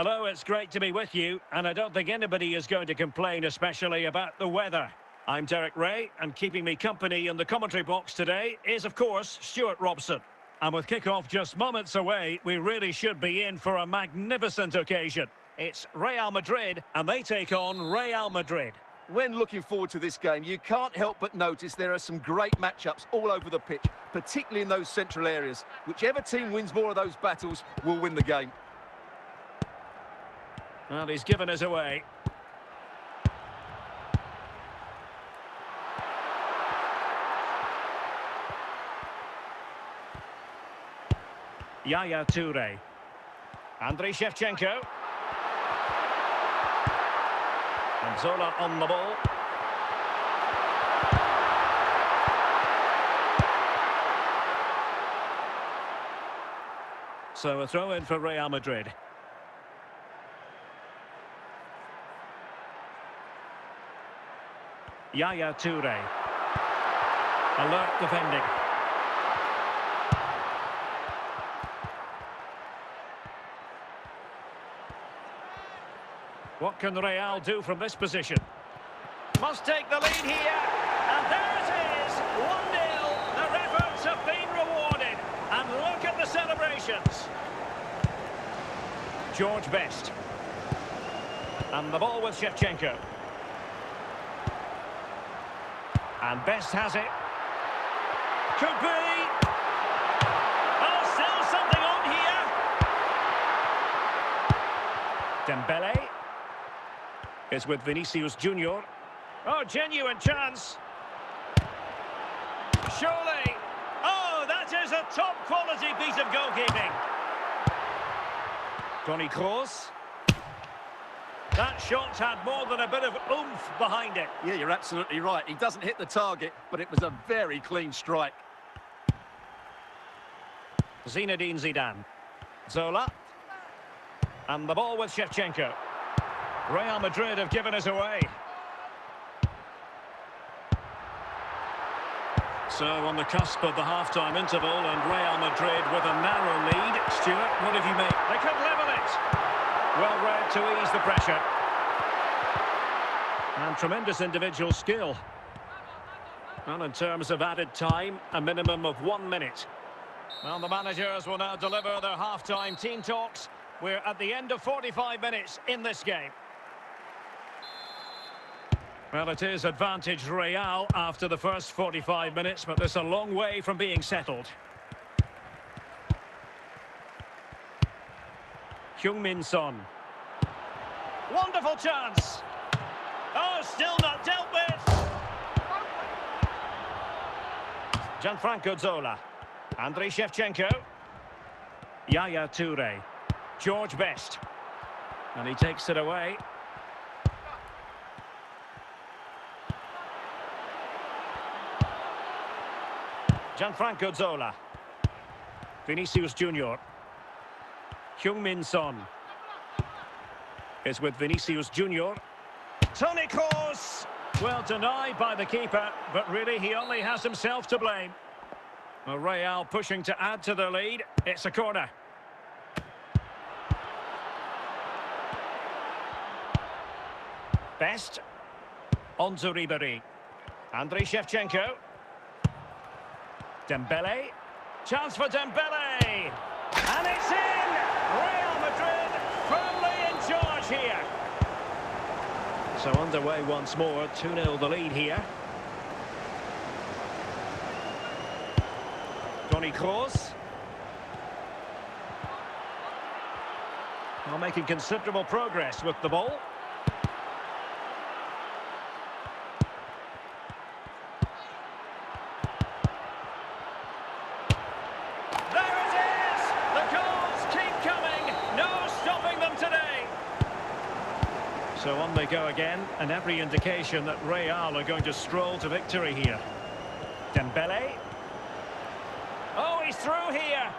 Hello, it's great to be with you, and I don't think anybody is going to complain, especially about the weather. I'm Derek Ray, and keeping me company in the commentary box today is, of course, Stuart Robson. And with kick-off just moments away, we really should be in for a magnificent occasion. It's Real Madrid, and they take on Real Madrid. When looking forward to this game, you can't help but notice there are some great matchups all over the pitch, particularly in those central areas. Whichever team wins more of those battles will win the game. Well, he's given us away. Yaya Toure. Andriy Shevchenko. And Zola on the ball. So a throw in for Real Madrid. Yaya Toure. Alert defending. What can Real do from this position? Must take the lead here. And there it is. 1-0. Their efforts have been rewarded. And look at the celebrations. George Best. And the ball with Shevchenko. And Best has it. Could be. Oh, still something on here. Dembele. Is with Vinicius Junior. Oh, genuine chance. Surely. Oh, that is a top-quality piece of goalkeeping. Toni Kroos. That shot had more than a bit of oomph behind it. Yeah, you're absolutely right. He doesn't hit the target, but it was a very clean strike. Zinedine Zidane. Zola. And the ball with Shevchenko. Real Madrid have given us away. So on the cusp of the half-time interval, and Real Madrid with a narrow lead. Stuart, what have you made? They could level it. Well read to ease the pressure. And tremendous individual skill. Well, in terms of added time, a minimum of 1 minute. Well, the managers will now deliver their half-time team talks. We're at the end of 45 minutes in this game. Well, it is advantage Real after the first 45 minutes, but there's a long way from being settled. Heung-min Son. Wonderful chance. Oh, still not dealt with. Gianfranco Zola. Andriy Shevchenko. Yaya Toure. George Best. And he takes it away. Gianfranco Zola. Vinicius Junior. Heung-min Son. Is with Vinicius Junior. Toni Kroos. Well, denied by the keeper, but really he only has himself to blame. Well, Real pushing to add to the lead. It's a corner. Best. On to Ribéry. Andriy Shevchenko. Dembele. Chance for Dembele. And it's in! Real Madrid firmly in charge here. So underway once more. 2-0 the lead here. Toni Kroos. Well, making considerable progress with the ball. So on they go again, and every indication that Real are going to stroll to victory here. Dembele. Oh, he's through here.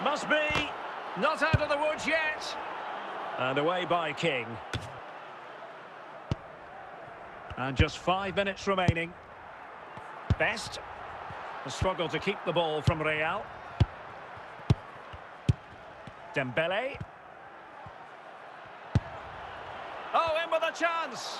Must be. Not out of the woods yet. And away by King. And just 5 minutes remaining. Best. A struggle to keep the ball from Real. Dembele. Oh, in with a chance.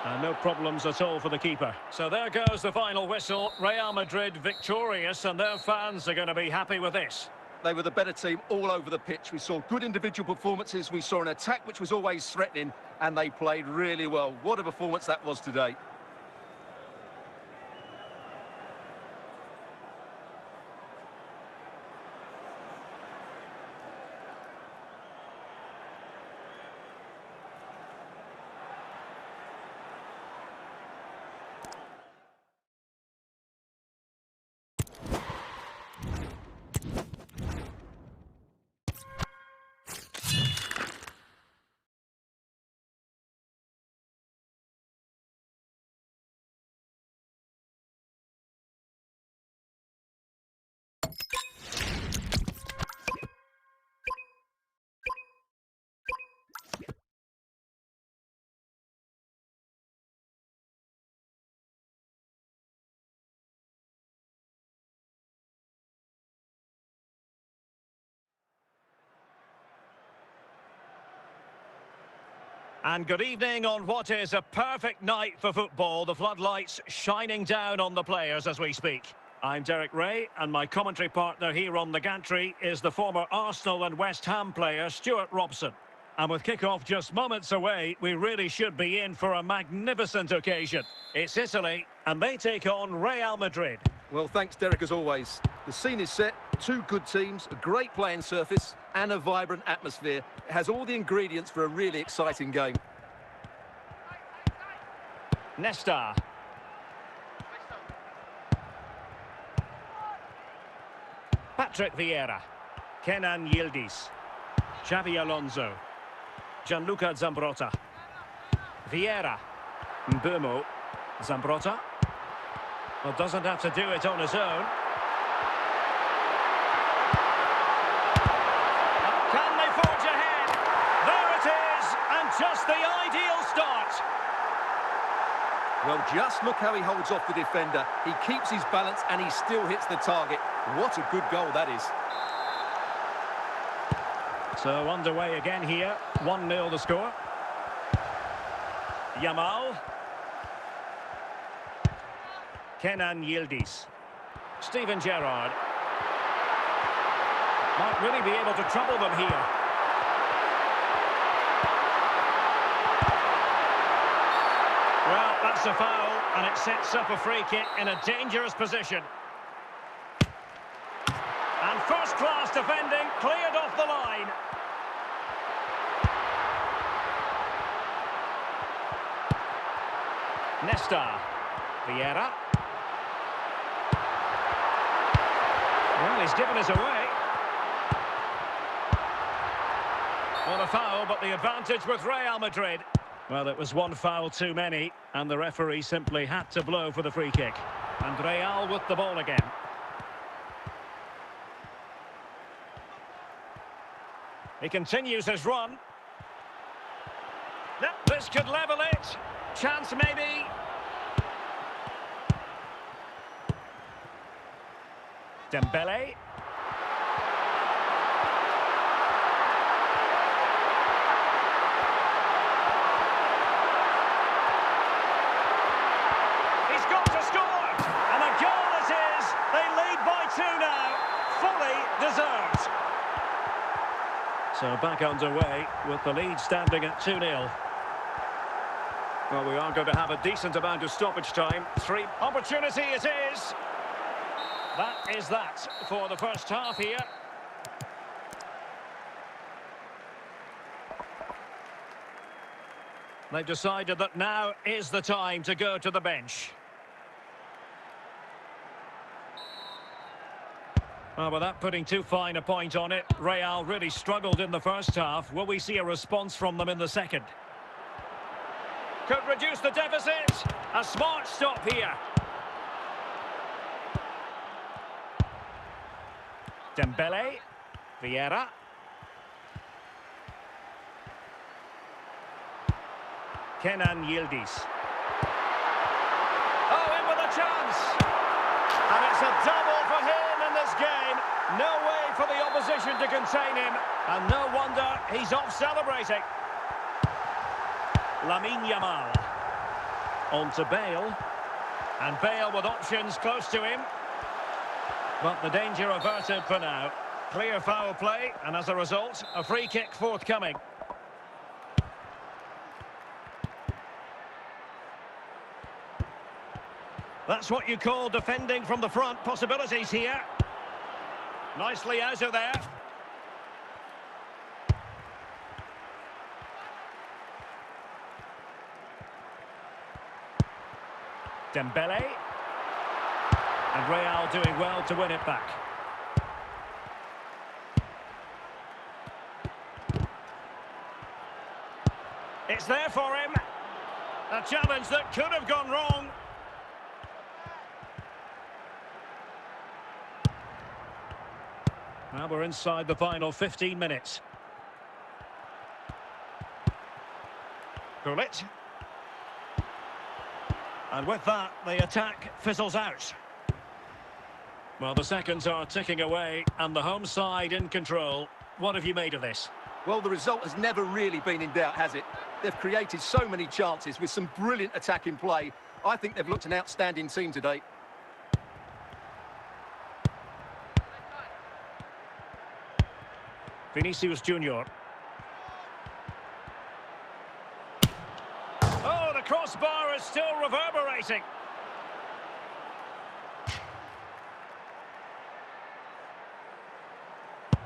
And no problems at all for the keeper. So there goes the final whistle. Real Madrid victorious, and their fans are going to be happy with this. they were the better team all over the pitch. We saw good individual performances, we saw an attack which was always threatening, and they played really well. What a performance that was today. And good evening on what is a perfect night for football. The floodlights shining down on the players as we speak. I'm Derek Ray, and my commentary partner here on the gantry is the former Arsenal and West Ham player Stuart Robson. And with kick-off just moments away, we really should be in for a magnificent occasion. It's Italy, and they take on Real Madrid. Well, thanks, Derek, as always. The scene is set, two good teams, a great playing surface, and a vibrant atmosphere. It has all the ingredients for a really exciting game. Nesta. Patrick Vieira. Kenan Yildiz. Xabi Alonso. Gianluca Zambrotta. Vieira. Mbeumo. Zambrotta. Well, doesn't have to do it on his own. Can they forge ahead? There it is, and just the ideal start. Well, just look how he holds off the defender. He keeps his balance and he still hits the target. What a good goal that is. So underway again here. 1-0 the score. Yamal. Kenan Yildiz. Steven Gerrard. Might really be able to trouble them here. Well, that's a foul, and it sets up a free kick in a dangerous position. And first-class defending cleared off the line. Nesta. Vieira. Well, he's given us away. Well, a foul, but the advantage with Real Madrid. Well, it was one foul too many, and the referee simply had to blow for the free kick. And Real with the ball again. He continues his run. This could level it. Chance maybe. Dembele. He's got to score! And a goal it is! They lead by 2 now. Fully deserved. So back underway with the lead standing at 2-0. Well, we are going to have a decent amount of stoppage time. 3 opportunity it is. That is that for the first half here. They've decided that now is the time to go to the bench. Well, without putting too fine a point on it, Real really struggled in the first half. Will we see a response from them in the second? Could reduce the deficit. A smart stop here. Dembele. Vieira. Kenan Yildiz. Oh, in with a chance. And it's a double for him in this game. No way for the opposition to contain him. And no wonder he's off celebrating. Lamine Yamal. On to Bale. And Bale with options close to him. But the danger averted for now. Clear foul play, and as a result, a free kick forthcoming. That's what you call defending from the front. Possibilities here. Nicely out of there. Dembele. And Real doing well to win it back. It's there for him. A challenge that could have gone wrong. Now we're inside the final 15 minutes. Gullit. And with that, the attack fizzles out. Well, the seconds are ticking away, and the home side in control. What have you made of this? Well, the result has never really been in doubt, has it? They've created so many chances with some brilliant attacking play. I think they've looked an outstanding team today. Vinicius Junior. Oh, the crossbar is still reverberating.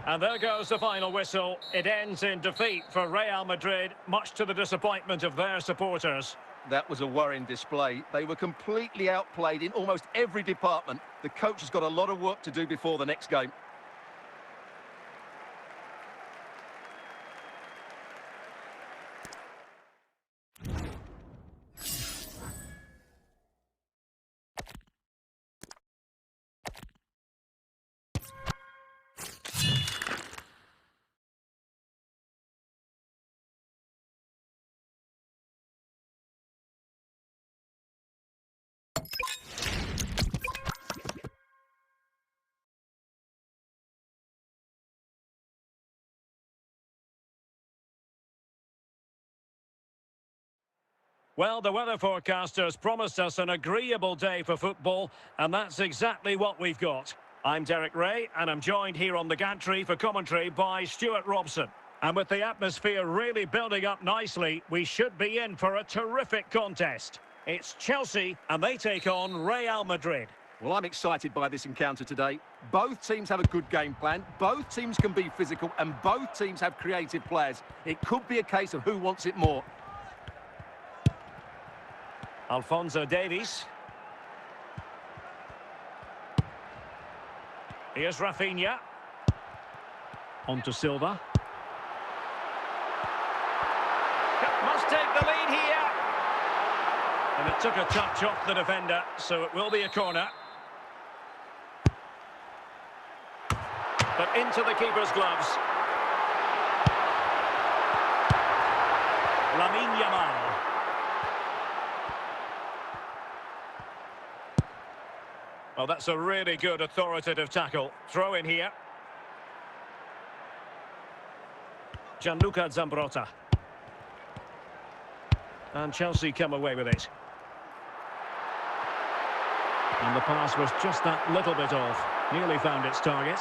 And there goes the final whistle. It ends in defeat for Real Madrid, much to the disappointment of their supporters. That was a worrying display. They were completely outplayed in almost every department. The coach has got a lot of work to do before the next game. Well, the weather forecasters promised us an agreeable day for football, and that's exactly what we've got. I'm Derek Ray, and I'm joined here on the gantry for commentary by Stuart Robson. And with the atmosphere really building up nicely, we should be in for a terrific contest. It's Chelsea, and they take on Real Madrid. Well, I'm excited by this encounter today. Both teams have a good game plan, both teams can be physical, and both teams have creative players. It could be a case of who wants it more. Alphonso Davies. Here's Rafinha. On to Silva. Must take the lead here. And it took a touch off the defender, so it will be a corner. But into the keeper's gloves. Lamine Yamal. Well, that's a really good authoritative tackle. Throw in here. Gianluca Zambrotta. And Chelsea come away with it. And the pass was just that little bit off. Nearly found its target.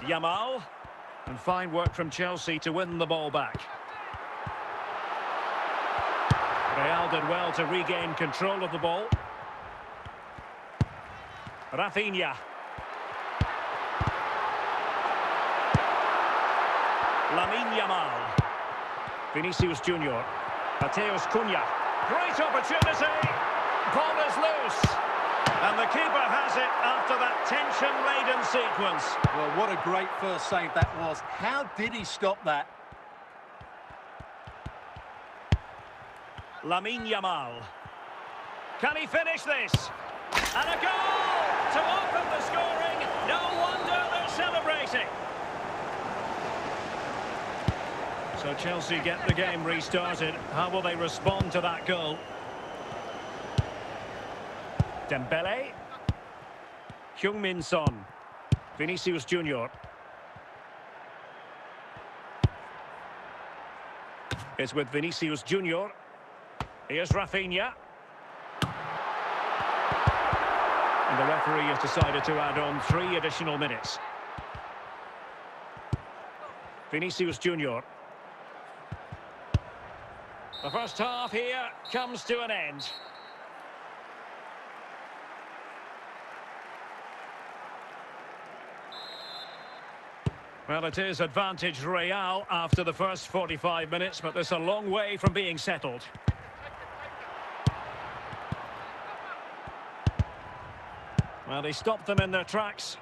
Yamal. And fine work from Chelsea to win the ball back. Real did well to regain control of the ball. Rafinha. Lamine Yamal. Vinicius Junior. Mateus Cunha. Great opportunity. Ball is loose. And the keeper has it after that tension-laden sequence. Well, what a great first save that was. How did he stop that? Lamine Yamal. Can he finish this? And a goal to open the scoring. No wonder they're celebrating. So Chelsea get the game restarted. How will they respond to that goal? Dembele. Heung-min Son. Vinicius Junior. It's with Vinicius Junior. And the referee has decided to add on 3 additional minutes. Vinicius Junior. The first half here comes to an end. Well, it is advantage Real after the first 45 minutes, but there's a long way from being settled. Well, they stopped them in their tracks.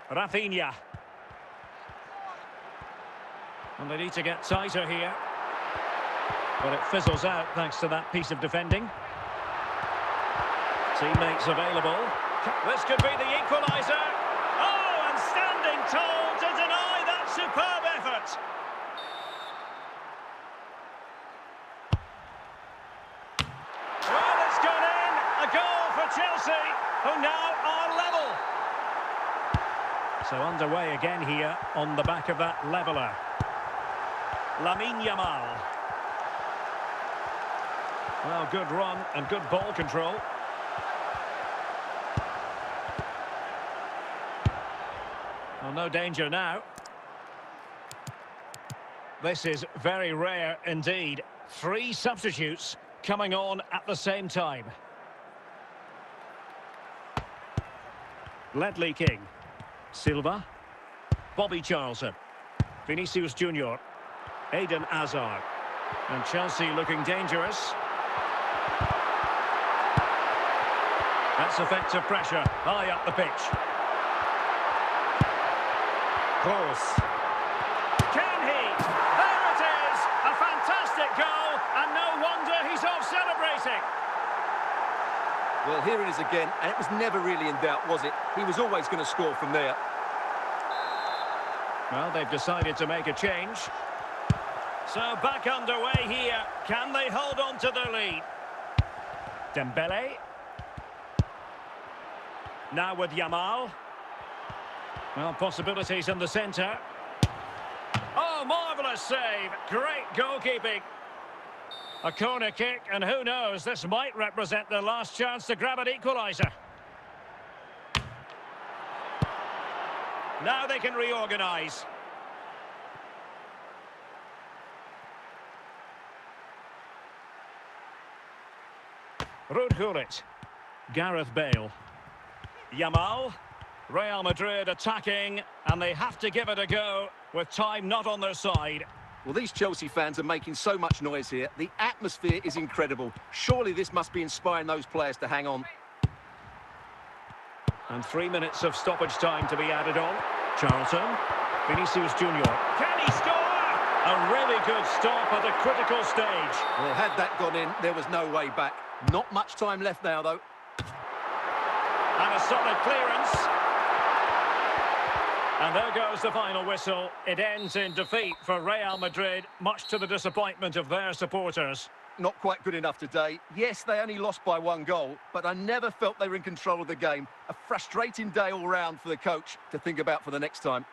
Rafinha. And they need to get tighter here. But it fizzles out thanks to that piece of defending. Teammates available. This could be the equaliser. Oh, and standing tall to deny that superb effort. Well, it's gone in. A goal for Chelsea, who now are level. So underway again here on the back of that leveller. Lamine Yamal. Well, good run and good ball control. Well, no danger now. This is very rare indeed. 3 substitutes coming on at the same time. Ledley King. Silva. Bobby Charlton. Vinicius Junior. Eden Hazard. And Chelsea looking dangerous. That's effective pressure high up the pitch. Kroos. Can he? There it is! A fantastic goal, and no wonder he's off celebrating. Well, here it is again, and it was never really in doubt, was it? He was always going to score from there. Well, they've decided to make a change. So back underway here. Can they hold on to their lead? Dembele. Now with Yamal. Well, possibilities in the centre. Oh, marvellous save. Great goalkeeping. A corner kick, and who knows, this might represent their last chance to grab an equaliser. Now they can reorganise. Ruud Gullit. Gareth Bale. Yamal. Real Madrid attacking, and they have to give it a go with time not on their side. Well, these Chelsea fans are making so much noise here. The atmosphere is incredible. Surely this must be inspiring those players to hang on. And 3 minutes of stoppage time to be added on. Charlton. Vinicius Junior. Can he score? A really good stop at a critical stage. Well, had that gone in, there was no way back. Not much time left now, though. And a solid clearance. And there goes the final whistle. It ends in defeat for Real Madrid, much to the disappointment of their supporters. Not quite good enough today. Yes, they only lost by 1 goal, but I never felt they were in control of the game. A frustrating day all round for the coach to think about for the next time.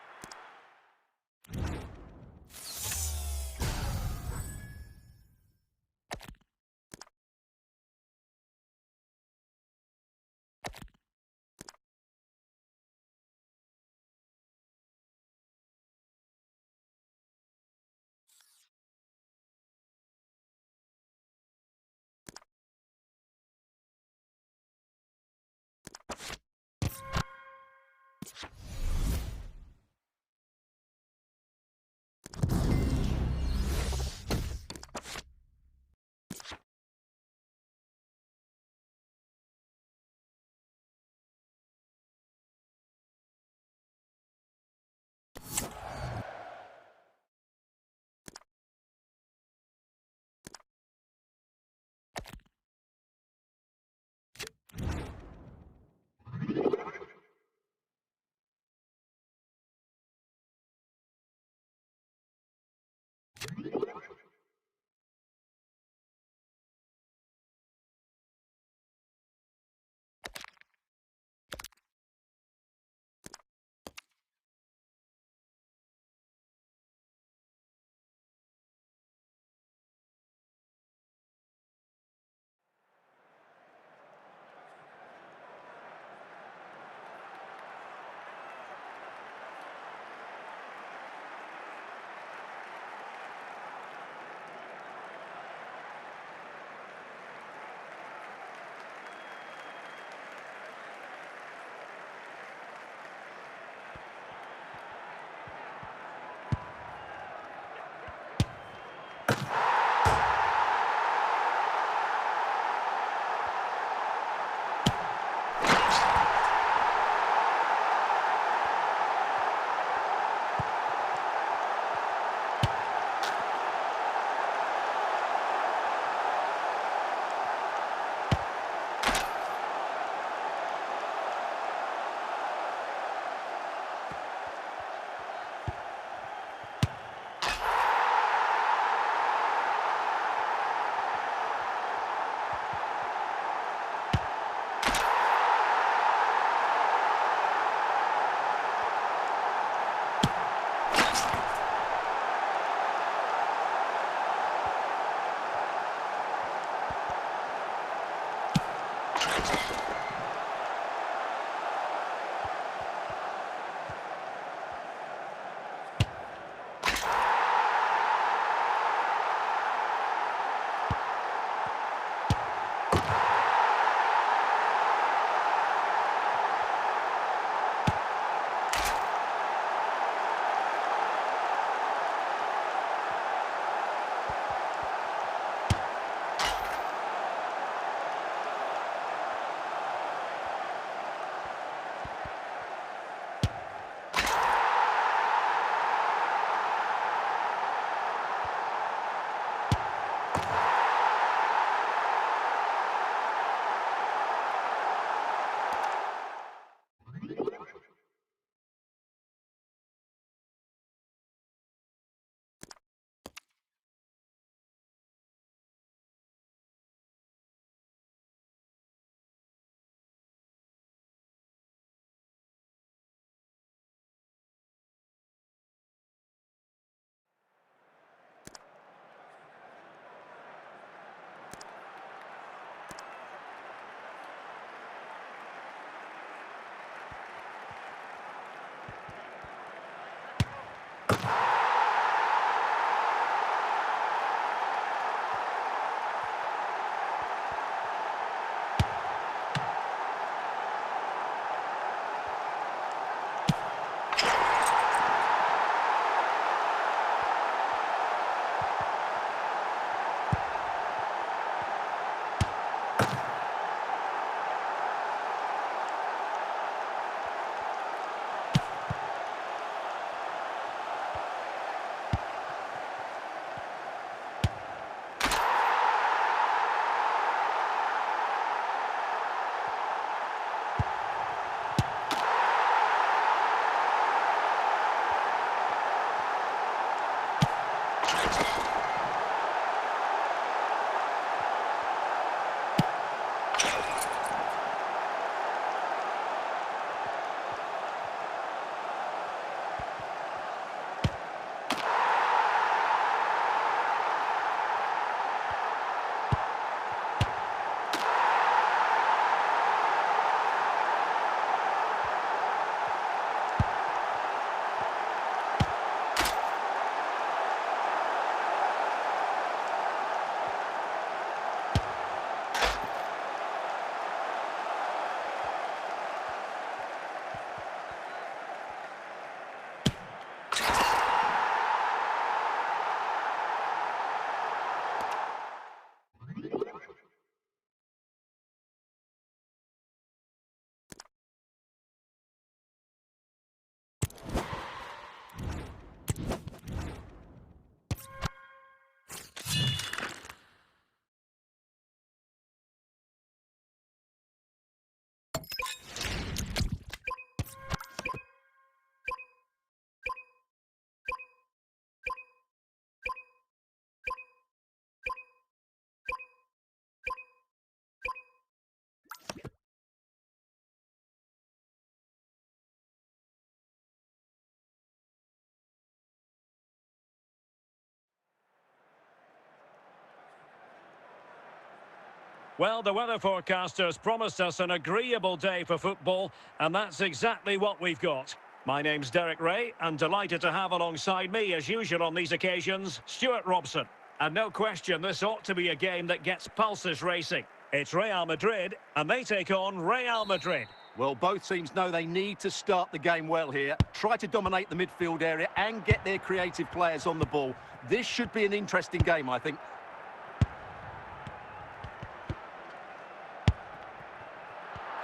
Well, the weather forecasters promised us an agreeable day for football, and that's exactly what we've got. My name's Derek Ray, and delighted to have alongside me, as usual on these occasions, Stuart Robson. And no question, this ought to be a game that gets pulses racing. It's Real Madrid, and they take on Real Madrid. Well, both teams know they need to start the game well here. Try to dominate the midfield area and get their creative players on the ball. This should be an interesting game, I think.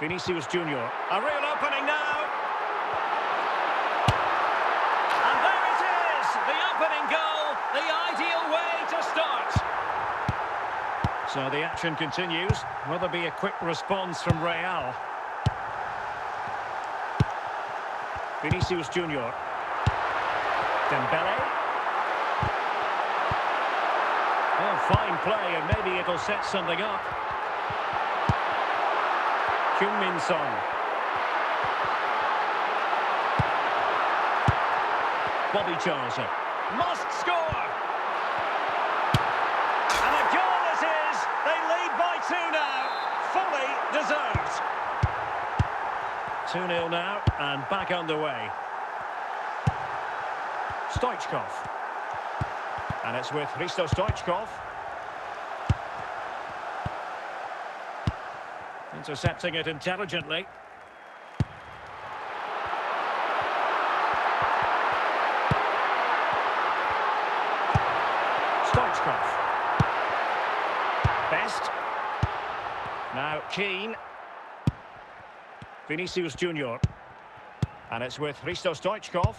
Vinicius Junior. A real opening now. And there it is! The opening goal, the ideal way to start. So the action continues. Will there be a quick response from Real? Vinicius Junior. Dembele. Oh, fine play, and maybe it'll set something up. Heung-min Son. Bobby Charlton. Must score! And a goal it is! They lead by 2 now. Fully deserved. 2-0 now, and back underway. Stoichkov. And it's with Hristo Stoichkov. Intercepting it intelligently. Stoichkov. Best. Now Keane. Vinicius Junior. And it's with Hristo Stoichkov.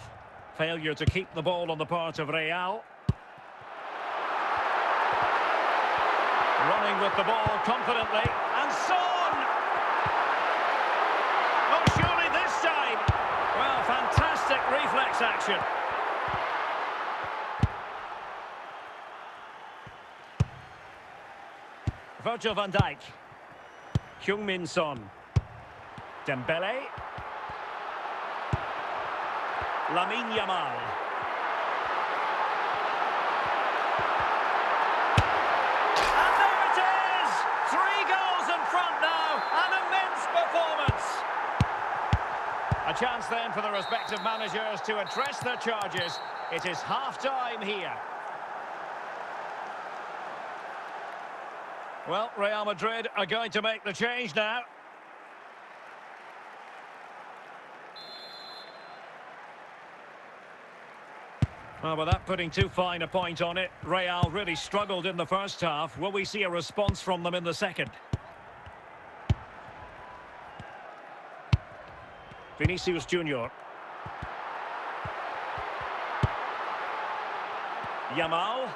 Failure to keep the ball on the part of Real. Running with the ball confidently. And Son! Oh, surely this time! Well, fantastic reflex action. Virgil van Dijk. Heung-min Son. Dembele. Lamine Yamal. And there it is! 3 goals in front now. An immense performance. A chance then for the respective managers to address their charges. It is half-time here. Well, Real Madrid are going to make the change now. Well, without putting too fine a point on it, Real really struggled in the first half. Will we see a response from them in the second? Vinicius Junior. Yamal.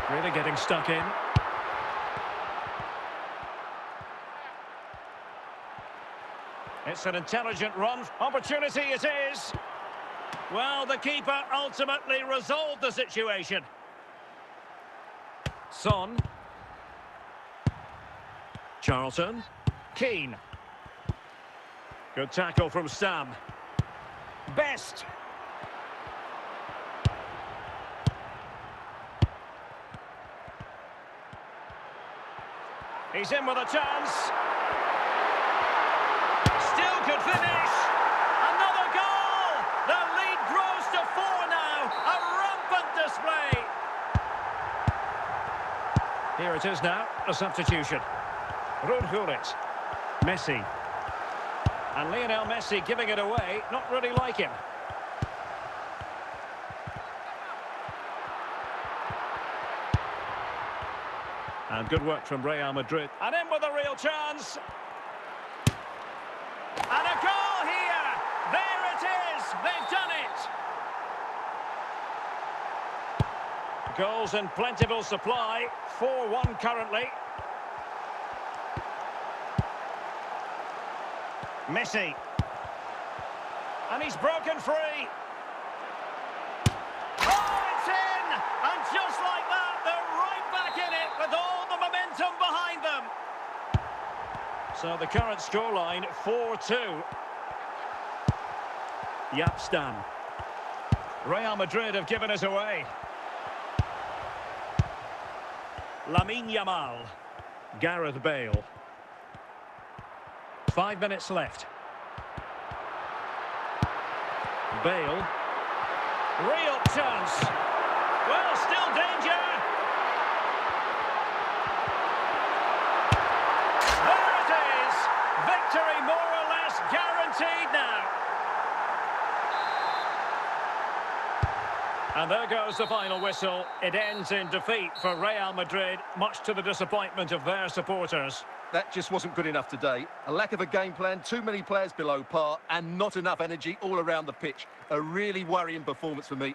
Really getting stuck in. It's an intelligent run. Opportunity it is. Well, the keeper ultimately resolved the situation. Son. Charlton. Keane. Good tackle from Sam. Best. He's in with a chance. Still could finish. Another goal. The lead grows to 4 now. A rampant display. Here it is now, a substitution. Ruud Gullit. Messi. And Lionel Messi giving it away, not really like him. And good work from Real Madrid. And in with a real chance. And a goal here! There it is! They've done it! Goals in plentiful supply. 4-1 currently. Messi. And he's broken free. Oh, it's in! And just like that, they're right back in it with all the momentum behind them. So the current scoreline, 4-2. Yapstam. Real Madrid have given it away. Lamine Yamal. Gareth Bale. 5 minutes left. Bale. Real chance. Well, still danger. There it is. Victory more or less guaranteed now. And there goes the final whistle. It ends in defeat for Real Madrid, much to the disappointment of their supporters. That just wasn't good enough today. A lack of a game plan, too many players below par, and not enough energy all around the pitch. A really worrying performance for me.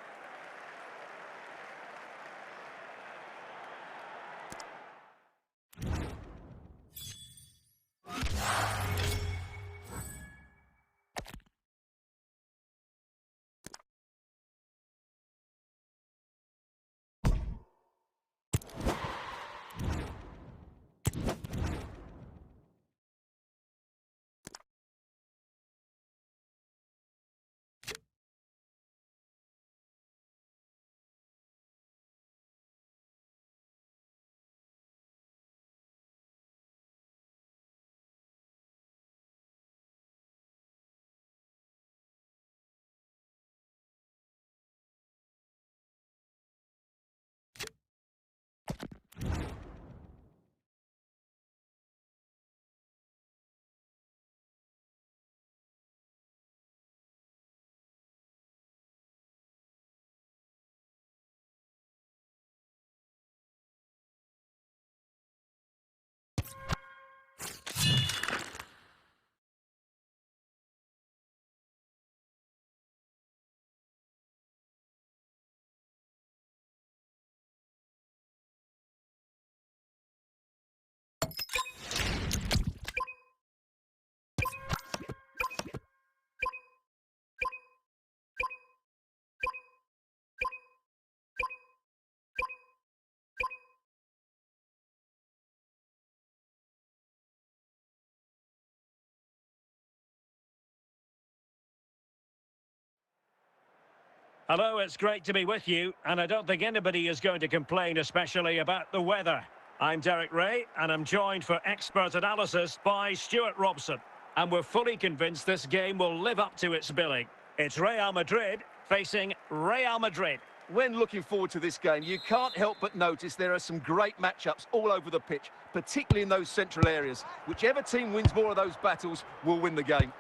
Hello, it's great to be with you, and I don't think anybody is going to complain especially about the weather. I'm Derek Ray, and I'm joined for expert analysis by Stuart Robson. And we're fully convinced this game will live up to its billing. It's Real Madrid facing Real Madrid. When looking forward to this game, you can't help but notice there are some great matchups all over the pitch, particularly in those central areas. Whichever team wins more of those battles will win the game.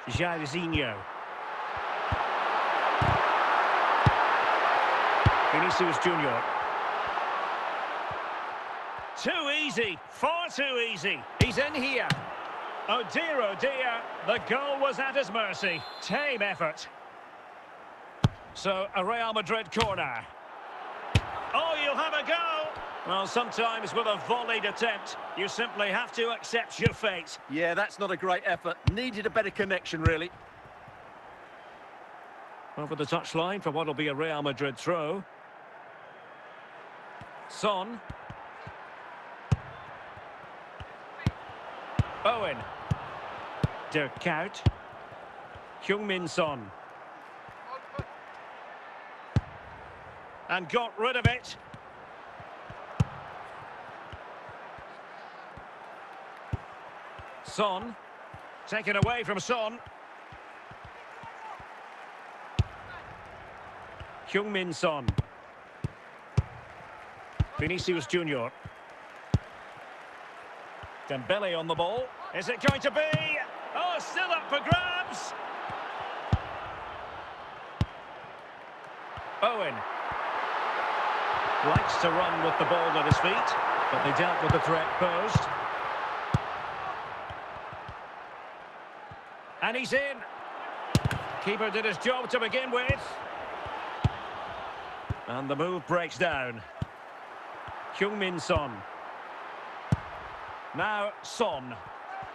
Jairzinho. Vinicius Junior. Too easy, far too easy. He's in here. Oh dear, the goal was at his mercy. Tame effort. So, a Real Madrid corner. Oh, you'll have a go. Well, sometimes with a volleyed attempt, you simply have to accept your fate. Yeah, that's not a great effort. Needed a better connection, really. Over the touchline for what will be a Real Madrid throw. Son. Owen. Der Kout. Heung-min Son. And got rid of it. Son. Taken away from Son. Heung-min Son. Vinicius Junior. Dembele on the ball. Is it going to be? Oh, still up for grabs. Owen. Likes to run with the ball at his feet, but they dealt with the threat posed. And he's in. Keeper did his job to begin with. And the move breaks down. Heung-min Son. Now Son.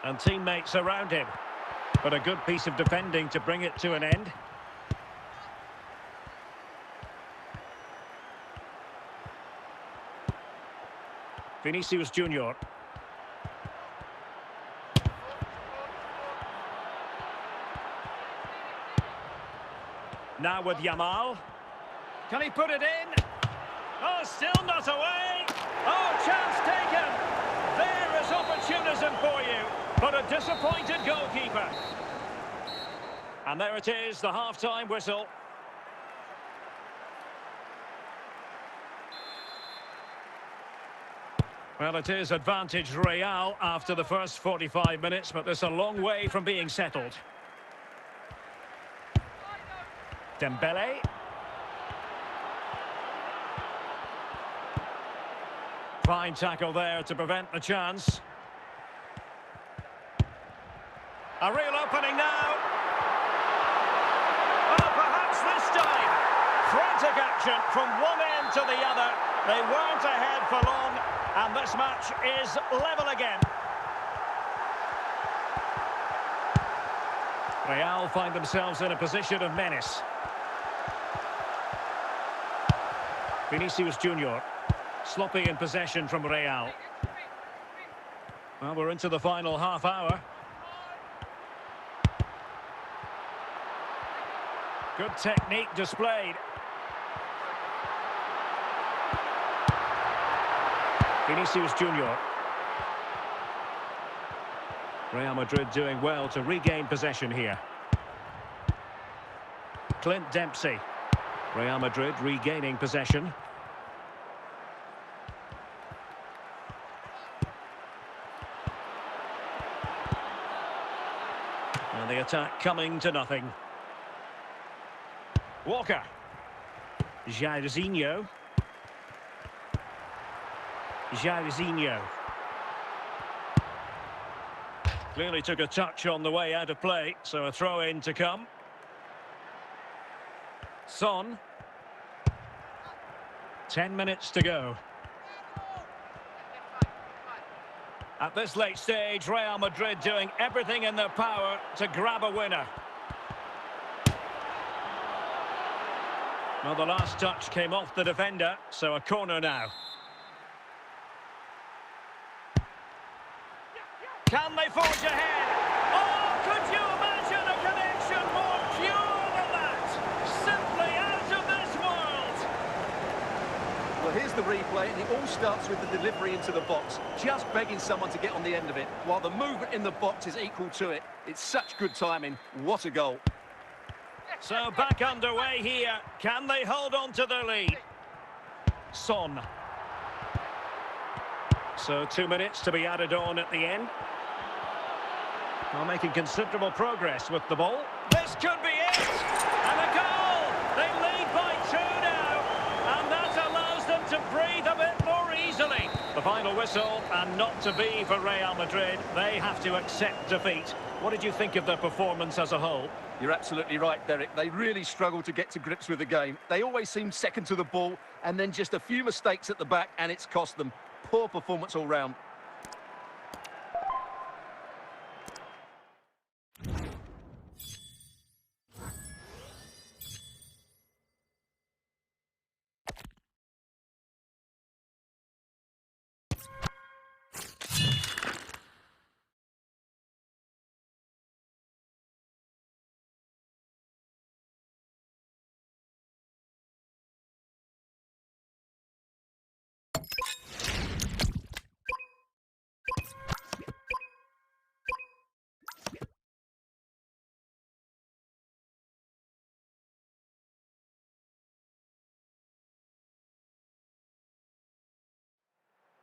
And teammates around him. But a good piece of defending to bring it to an end. Vinicius Junior. Now with Yamal. Can he put it in? Oh, still not away. Oh, chance taken. There is opportunism for you, but a disappointed goalkeeper. And there it is, the half-time whistle. Well, it is advantage Real after the first 45 minutes, but there's a long way from being settled. Dembele. Fine tackle there to prevent the chance. A real opening now. Oh, perhaps this time. Frantic action from one end to the other. They weren't ahead for long, and this match is level again. Real find themselves in a position of menace. Vinicius Junior. Sloppy in possession from Real. Well, we're into the final half hour. Good technique displayed. Vinicius Junior. Real Madrid doing well to regain possession here. Clint Dempsey. Real Madrid regaining possession. And the attack coming to nothing. Walker. Jairzinho. Jairzinho. Clearly took a touch on the way out of play, so a throw-in to come. Son. 10 minutes to go. At this late stage, Real Madrid doing everything in their power to grab a winner. Well, the last touch came off the defender, so a corner now. Can they forge ahead? Oh, could you imagine a connection more pure than that? Simply out of this world. Well, here's the replay, and it all starts with the delivery into the box. Just begging someone to get on the end of it, while the movement in the box is equal to it. It's such good timing. What a goal. So back underway here. Can they hold on to their lead? Son. So 2 minutes to be added on at the end. Well, making considerable progress with the ball. This could be it! And a goal! They lead by 2 now. And that allows them to breathe a bit more easily. The final whistle, and not to be for Real Madrid. They have to accept defeat. What did you think of their performance as a whole? You're absolutely right, Derek. They really struggle to get to grips with the game. They always seem second to the ball, and then just a few mistakes at the back, and it's cost them. Poor performance all round.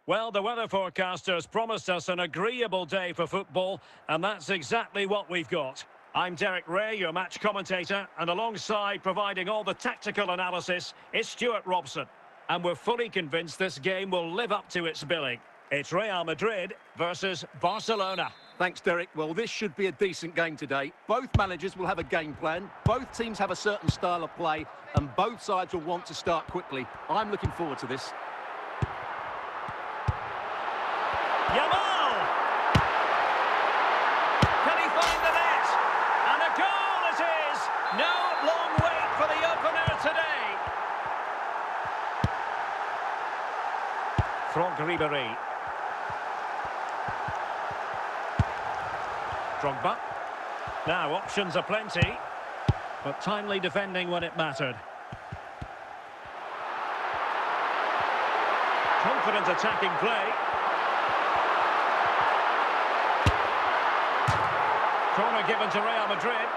Well, the weather forecasters promised us an agreeable day for football, and that's exactly what we've got. I'm Derek Ray, your match commentator, and alongside providing all the tactical analysis is Stuart Robson. And we're fully convinced this game will live up to its billing. It's Real Madrid versus Barcelona. Thanks, Derek. Well, this should be a decent game today. Both managers will have a game plan, both teams have a certain style of play, and both sides will want to start quickly. I'm looking forward to this. Yamal! Can he find the net? And a goal it is! No long wait for the opener today. Franck Ribéry. Drogba. Now options are plenty, but timely defending when it mattered. Confident attacking play. Corner given to Real Madrid.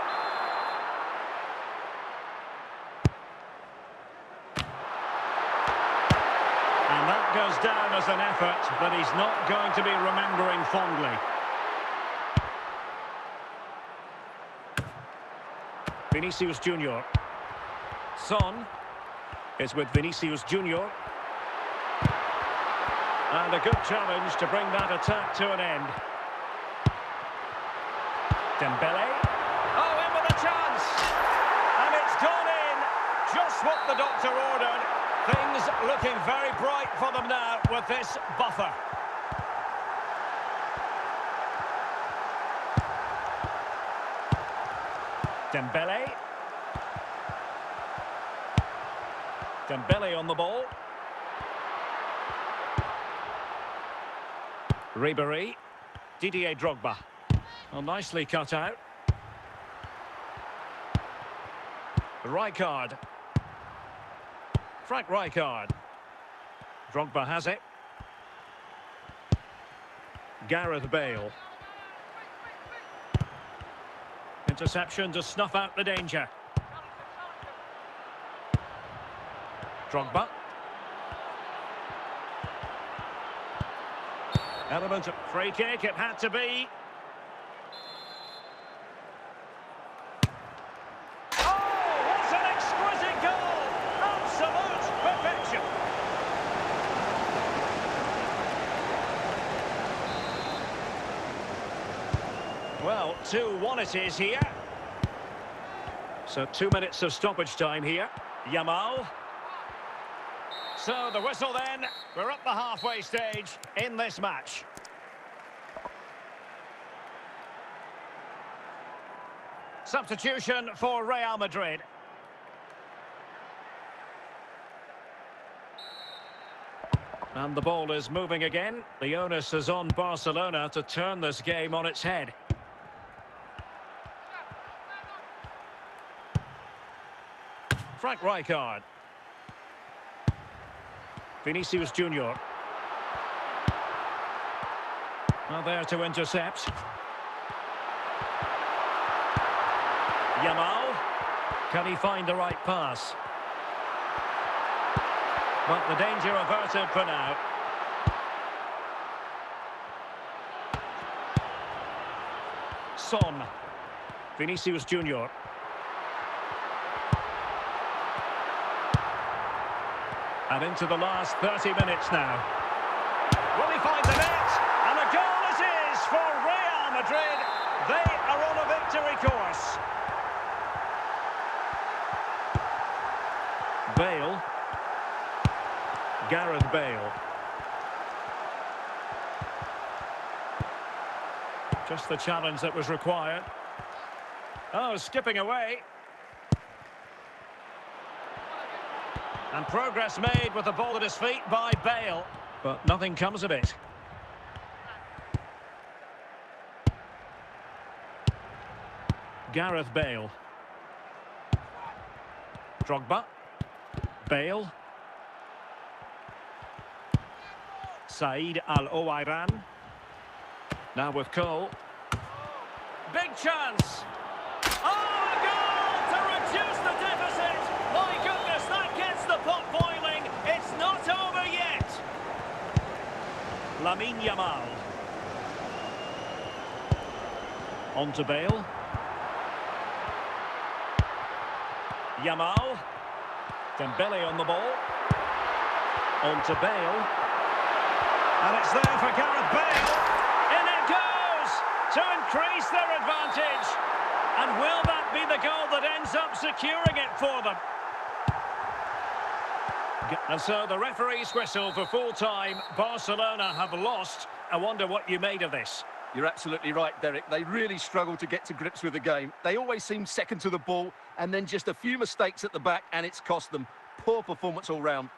And that goes down as an effort that he's not going to be remembering fondly. Vinicius Junior. Son is with Vinicius Junior. And a good challenge to bring that attack to an end. Dembele. Oh, in with a chance. And it's gone in. Just what the doctor ordered. Things looking very bright for them now with this buffer. Dembele. Dembele on the ball. Ribéry. Didier Drogba. Well, nicely cut out. Rijkaard. Frank Rijkaard. Drogba has it. Gareth Bale. Interception to snuff out the danger. Drogba. Element of free kick, it had to be. Well, 2-1 it is here. So 2 minutes of stoppage time here. Yamal. So the whistle then. We're at the halfway stage in this match. Substitution for Real Madrid. And the ball is moving again. The onus is on Barcelona to turn this game on its head. Frank Rijkaard. Vinicius Junior. Well, there to intercept. Yamal. Can he find the right pass? But the danger averted for now. Son. Vinicius Junior. And into the last 30 minutes now. Will he find the net? And a goal it is for Real Madrid. They are on a victory course. Bale. Gareth Bale. Just the challenge that was required. Oh, skipping away. And progress made with the ball at his feet by Bale. But nothing comes of it. Gareth Bale. Drogba. Bale. Said Al-Owairan. Now with Cole. Big chance. Oh, a goal to reduce the deficit. My goodness, that gets the pot boiling. It's not over yet. Lamine Yamal. On to Bale. Yamal. Dembele on the ball. On to Bale. And it's there for Gareth Bale. In it goes to increase their advantage. And will that be the goal that ends up securing it for them? And so the referee's whistle for full time. Barcelona have lost. I wonder what you made of this. You're absolutely right, Derek. They really struggled to get to grips with the game. They always seem second to the ball, and then just a few mistakes at the back, and it's cost them. Poor performance all round.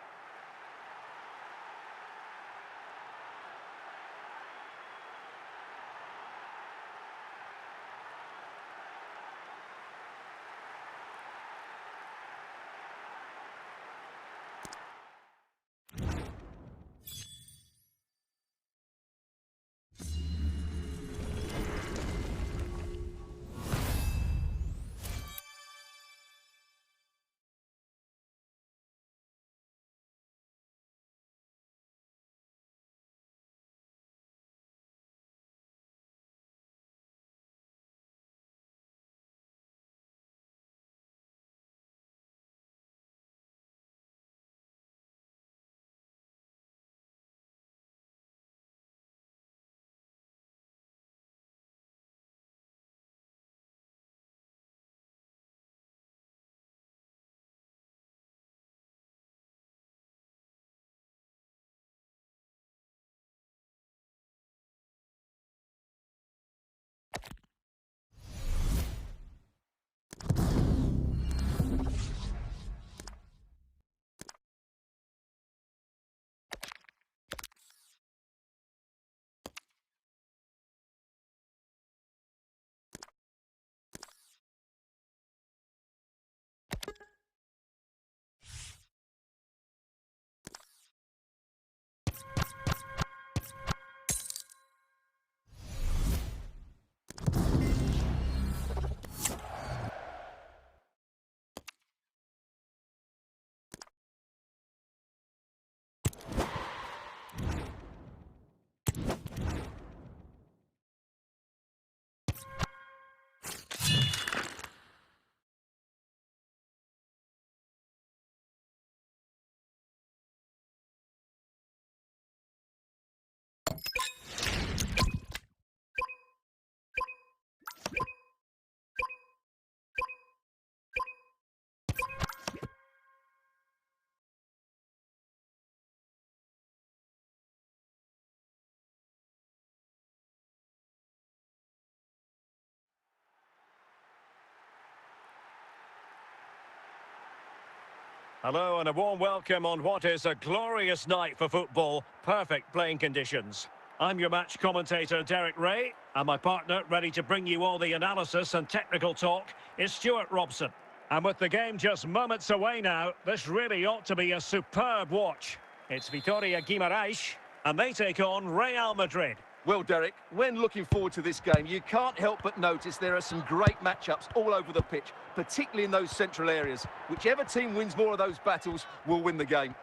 Hello and a warm welcome on what is a glorious night for football. Perfect playing conditions. I'm your match commentator, Derek Ray, and my partner, ready to bring you all the analysis and technical talk, is Stuart Robson. And with the game just moments away now, this really ought to be a superb watch. It's Vitória Guimarães, and they take on Real Madrid. Well, Derek, when looking forward to this game, you can't help but notice there are some great matchups all over the pitch, particularly in those central areas. Whichever team wins more of those battles will win the game.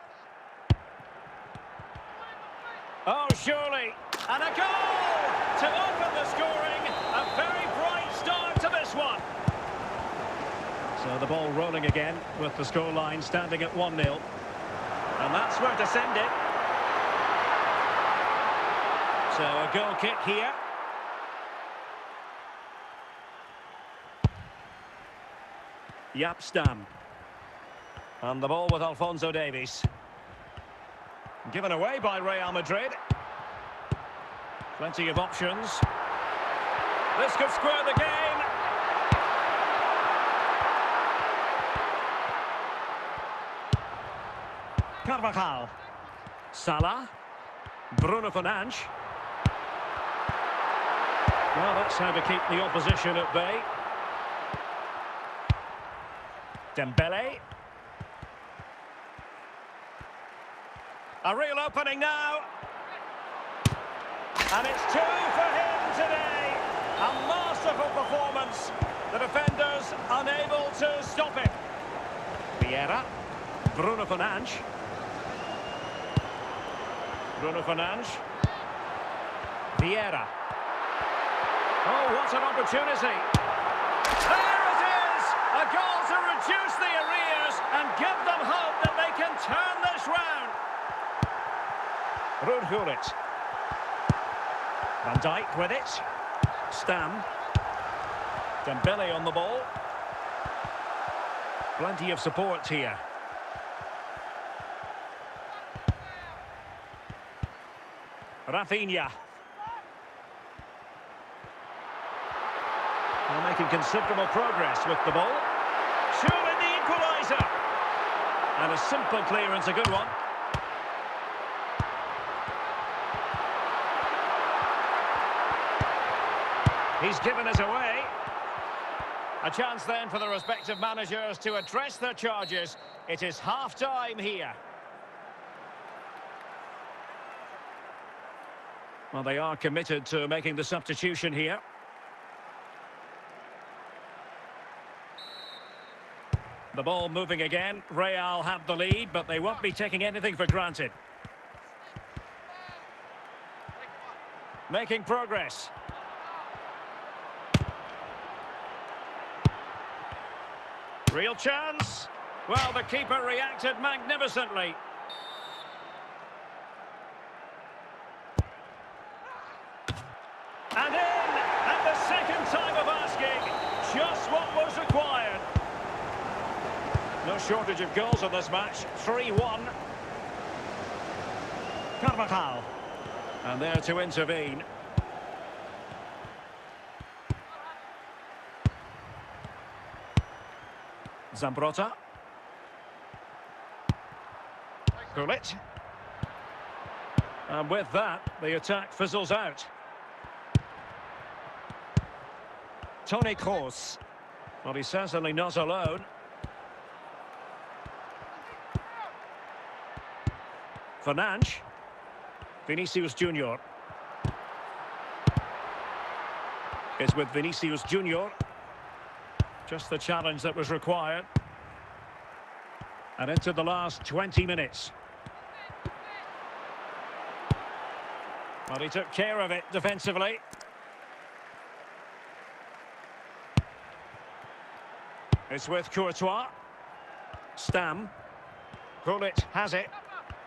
Oh, surely. And a goal to open the scoring. A very bright start to this one. So the ball rolling again with the scoreline standing at 1-0. And that's where to send it. So a goal kick here. Stam. And the ball with Alphonso Davies. Given away by Real Madrid. Plenty of options. This could square the game. Carvajal. Salah. Bruno Fernandes. Well, that's how to keep the opposition at bay. Dembele. A real opening now. And it's 2 for him today. A masterful performance. The defenders unable to stop him. Vieira. Bruno Fernandes. Bruno Fernandes. Vieira. Oh, what an opportunity. There it is! A goal to reduce the arrears and give them hope that they can turn this round. Ruud Gullit. Van Dijk with it. Stam. Dembele on the ball. Plenty of support here. Rafinha. They're making considerable progress with the ball. Surely the equaliser. And a simple clearance, a good one. He's given us away. A chance then for the respective managers to address their charges. It is half-time here. Well, they are committed to making the substitution here. The ball moving again. Real have the lead, but they won't be taking anything for granted. Making progress. Real chance. Well, the keeper reacted magnificently. And in at the second time of asking, just what was required. No shortage of goals in this match. 3-1. Carvajal. And there to intervene. Zambrotta. Gullit. And with that, the attack fizzles out. Toni Kroos. Well, he's certainly not alone. Fernandes. Vinicius Junior. Is with Vinicius Junior. Just the challenge that was required. And into the last 20 minutes. Well, he took care of it defensively. It's with Courtois. Stam. Gullit has it.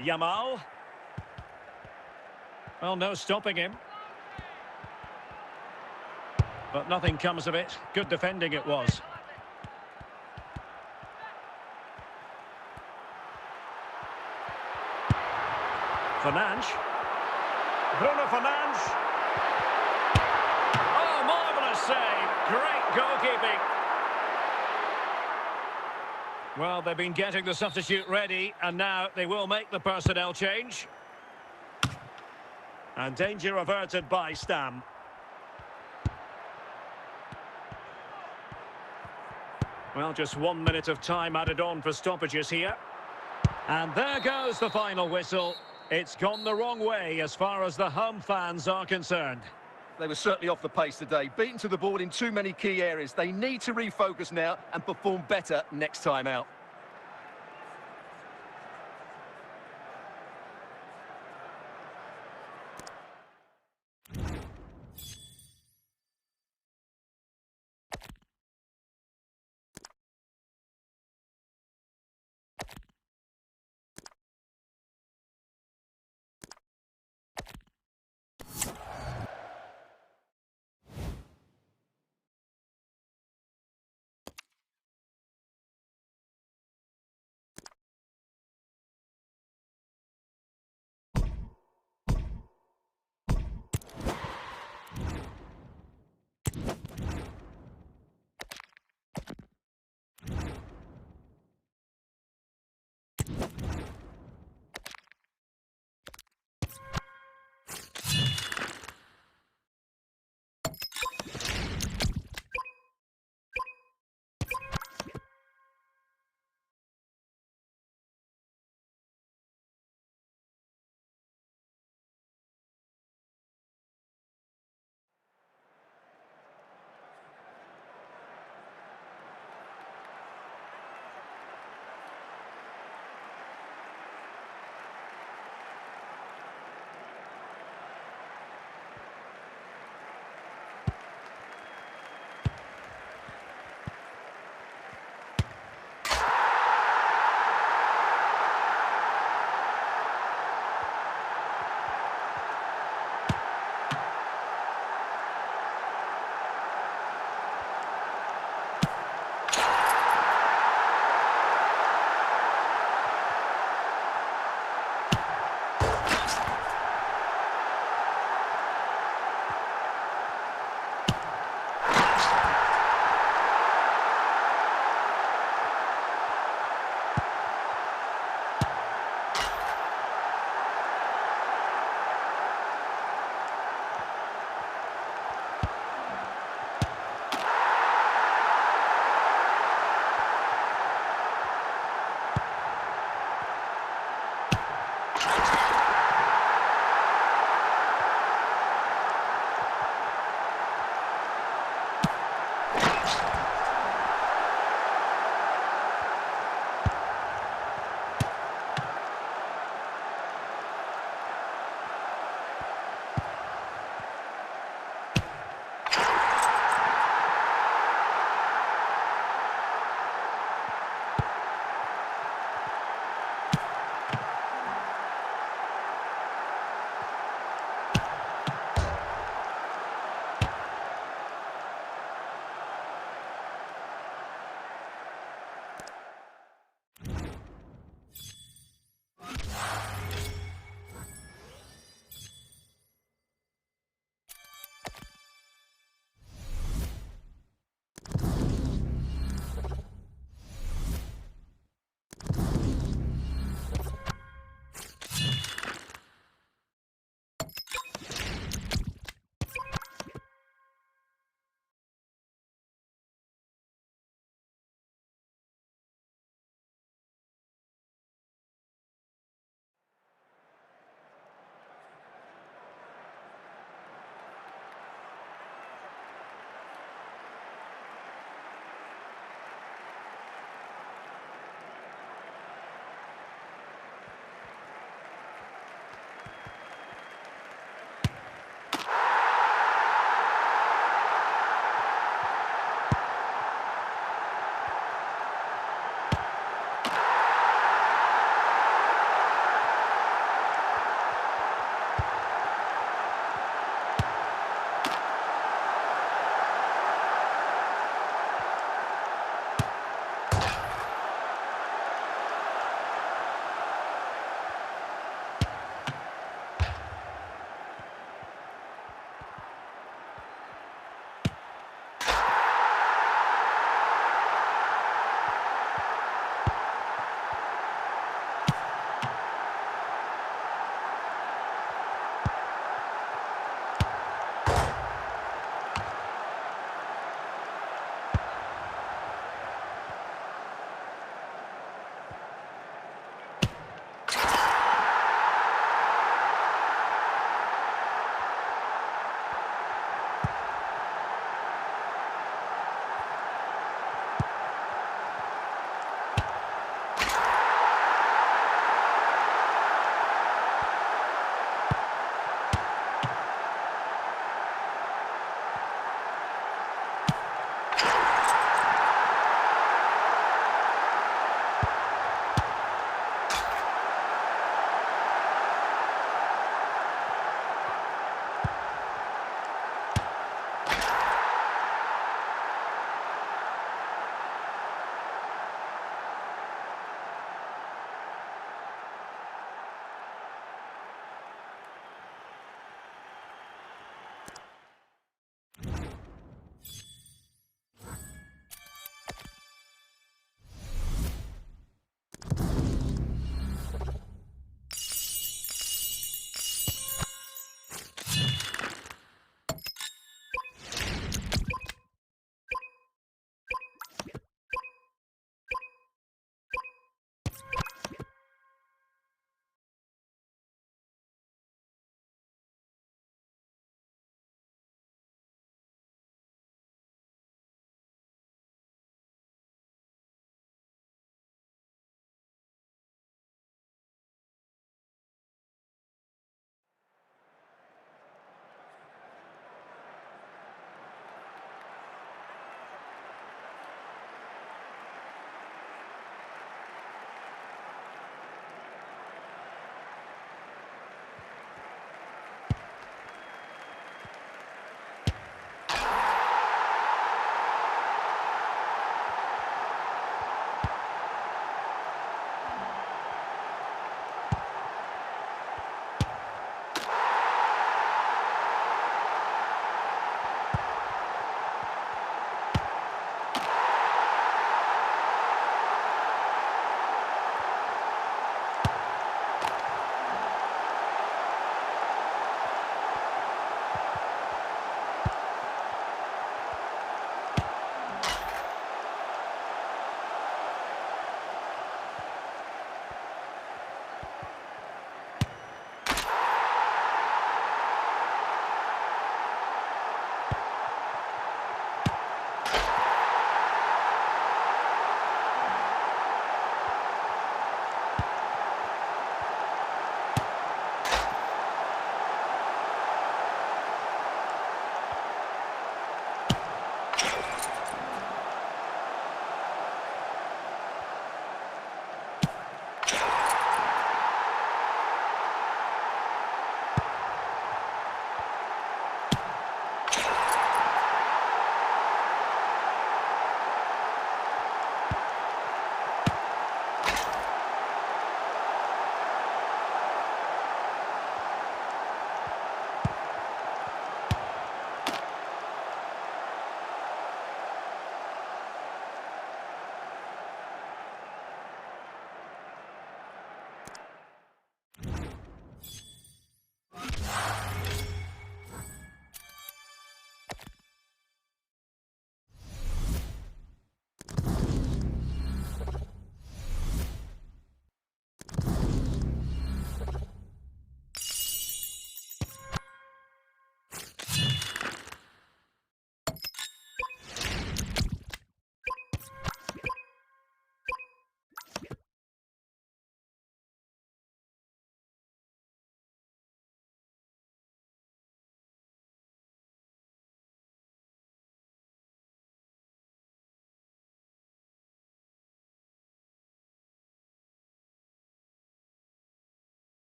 Yamal. Well, no stopping him. But nothing comes of it. Good defending it was. Fernandes. Bruno Fernandes. Oh, marvellous save. Great goalkeeping. Well, they've been getting the substitute ready, and now they will make the personnel change. And danger averted by Stam. Well, just 1 minute of time added on for stoppages here. And there goes the final whistle. It's gone the wrong way as far as the home fans are concerned. They were certainly off the pace today, beaten to the ball in too many key areas. They need to refocus now and perform better next time out.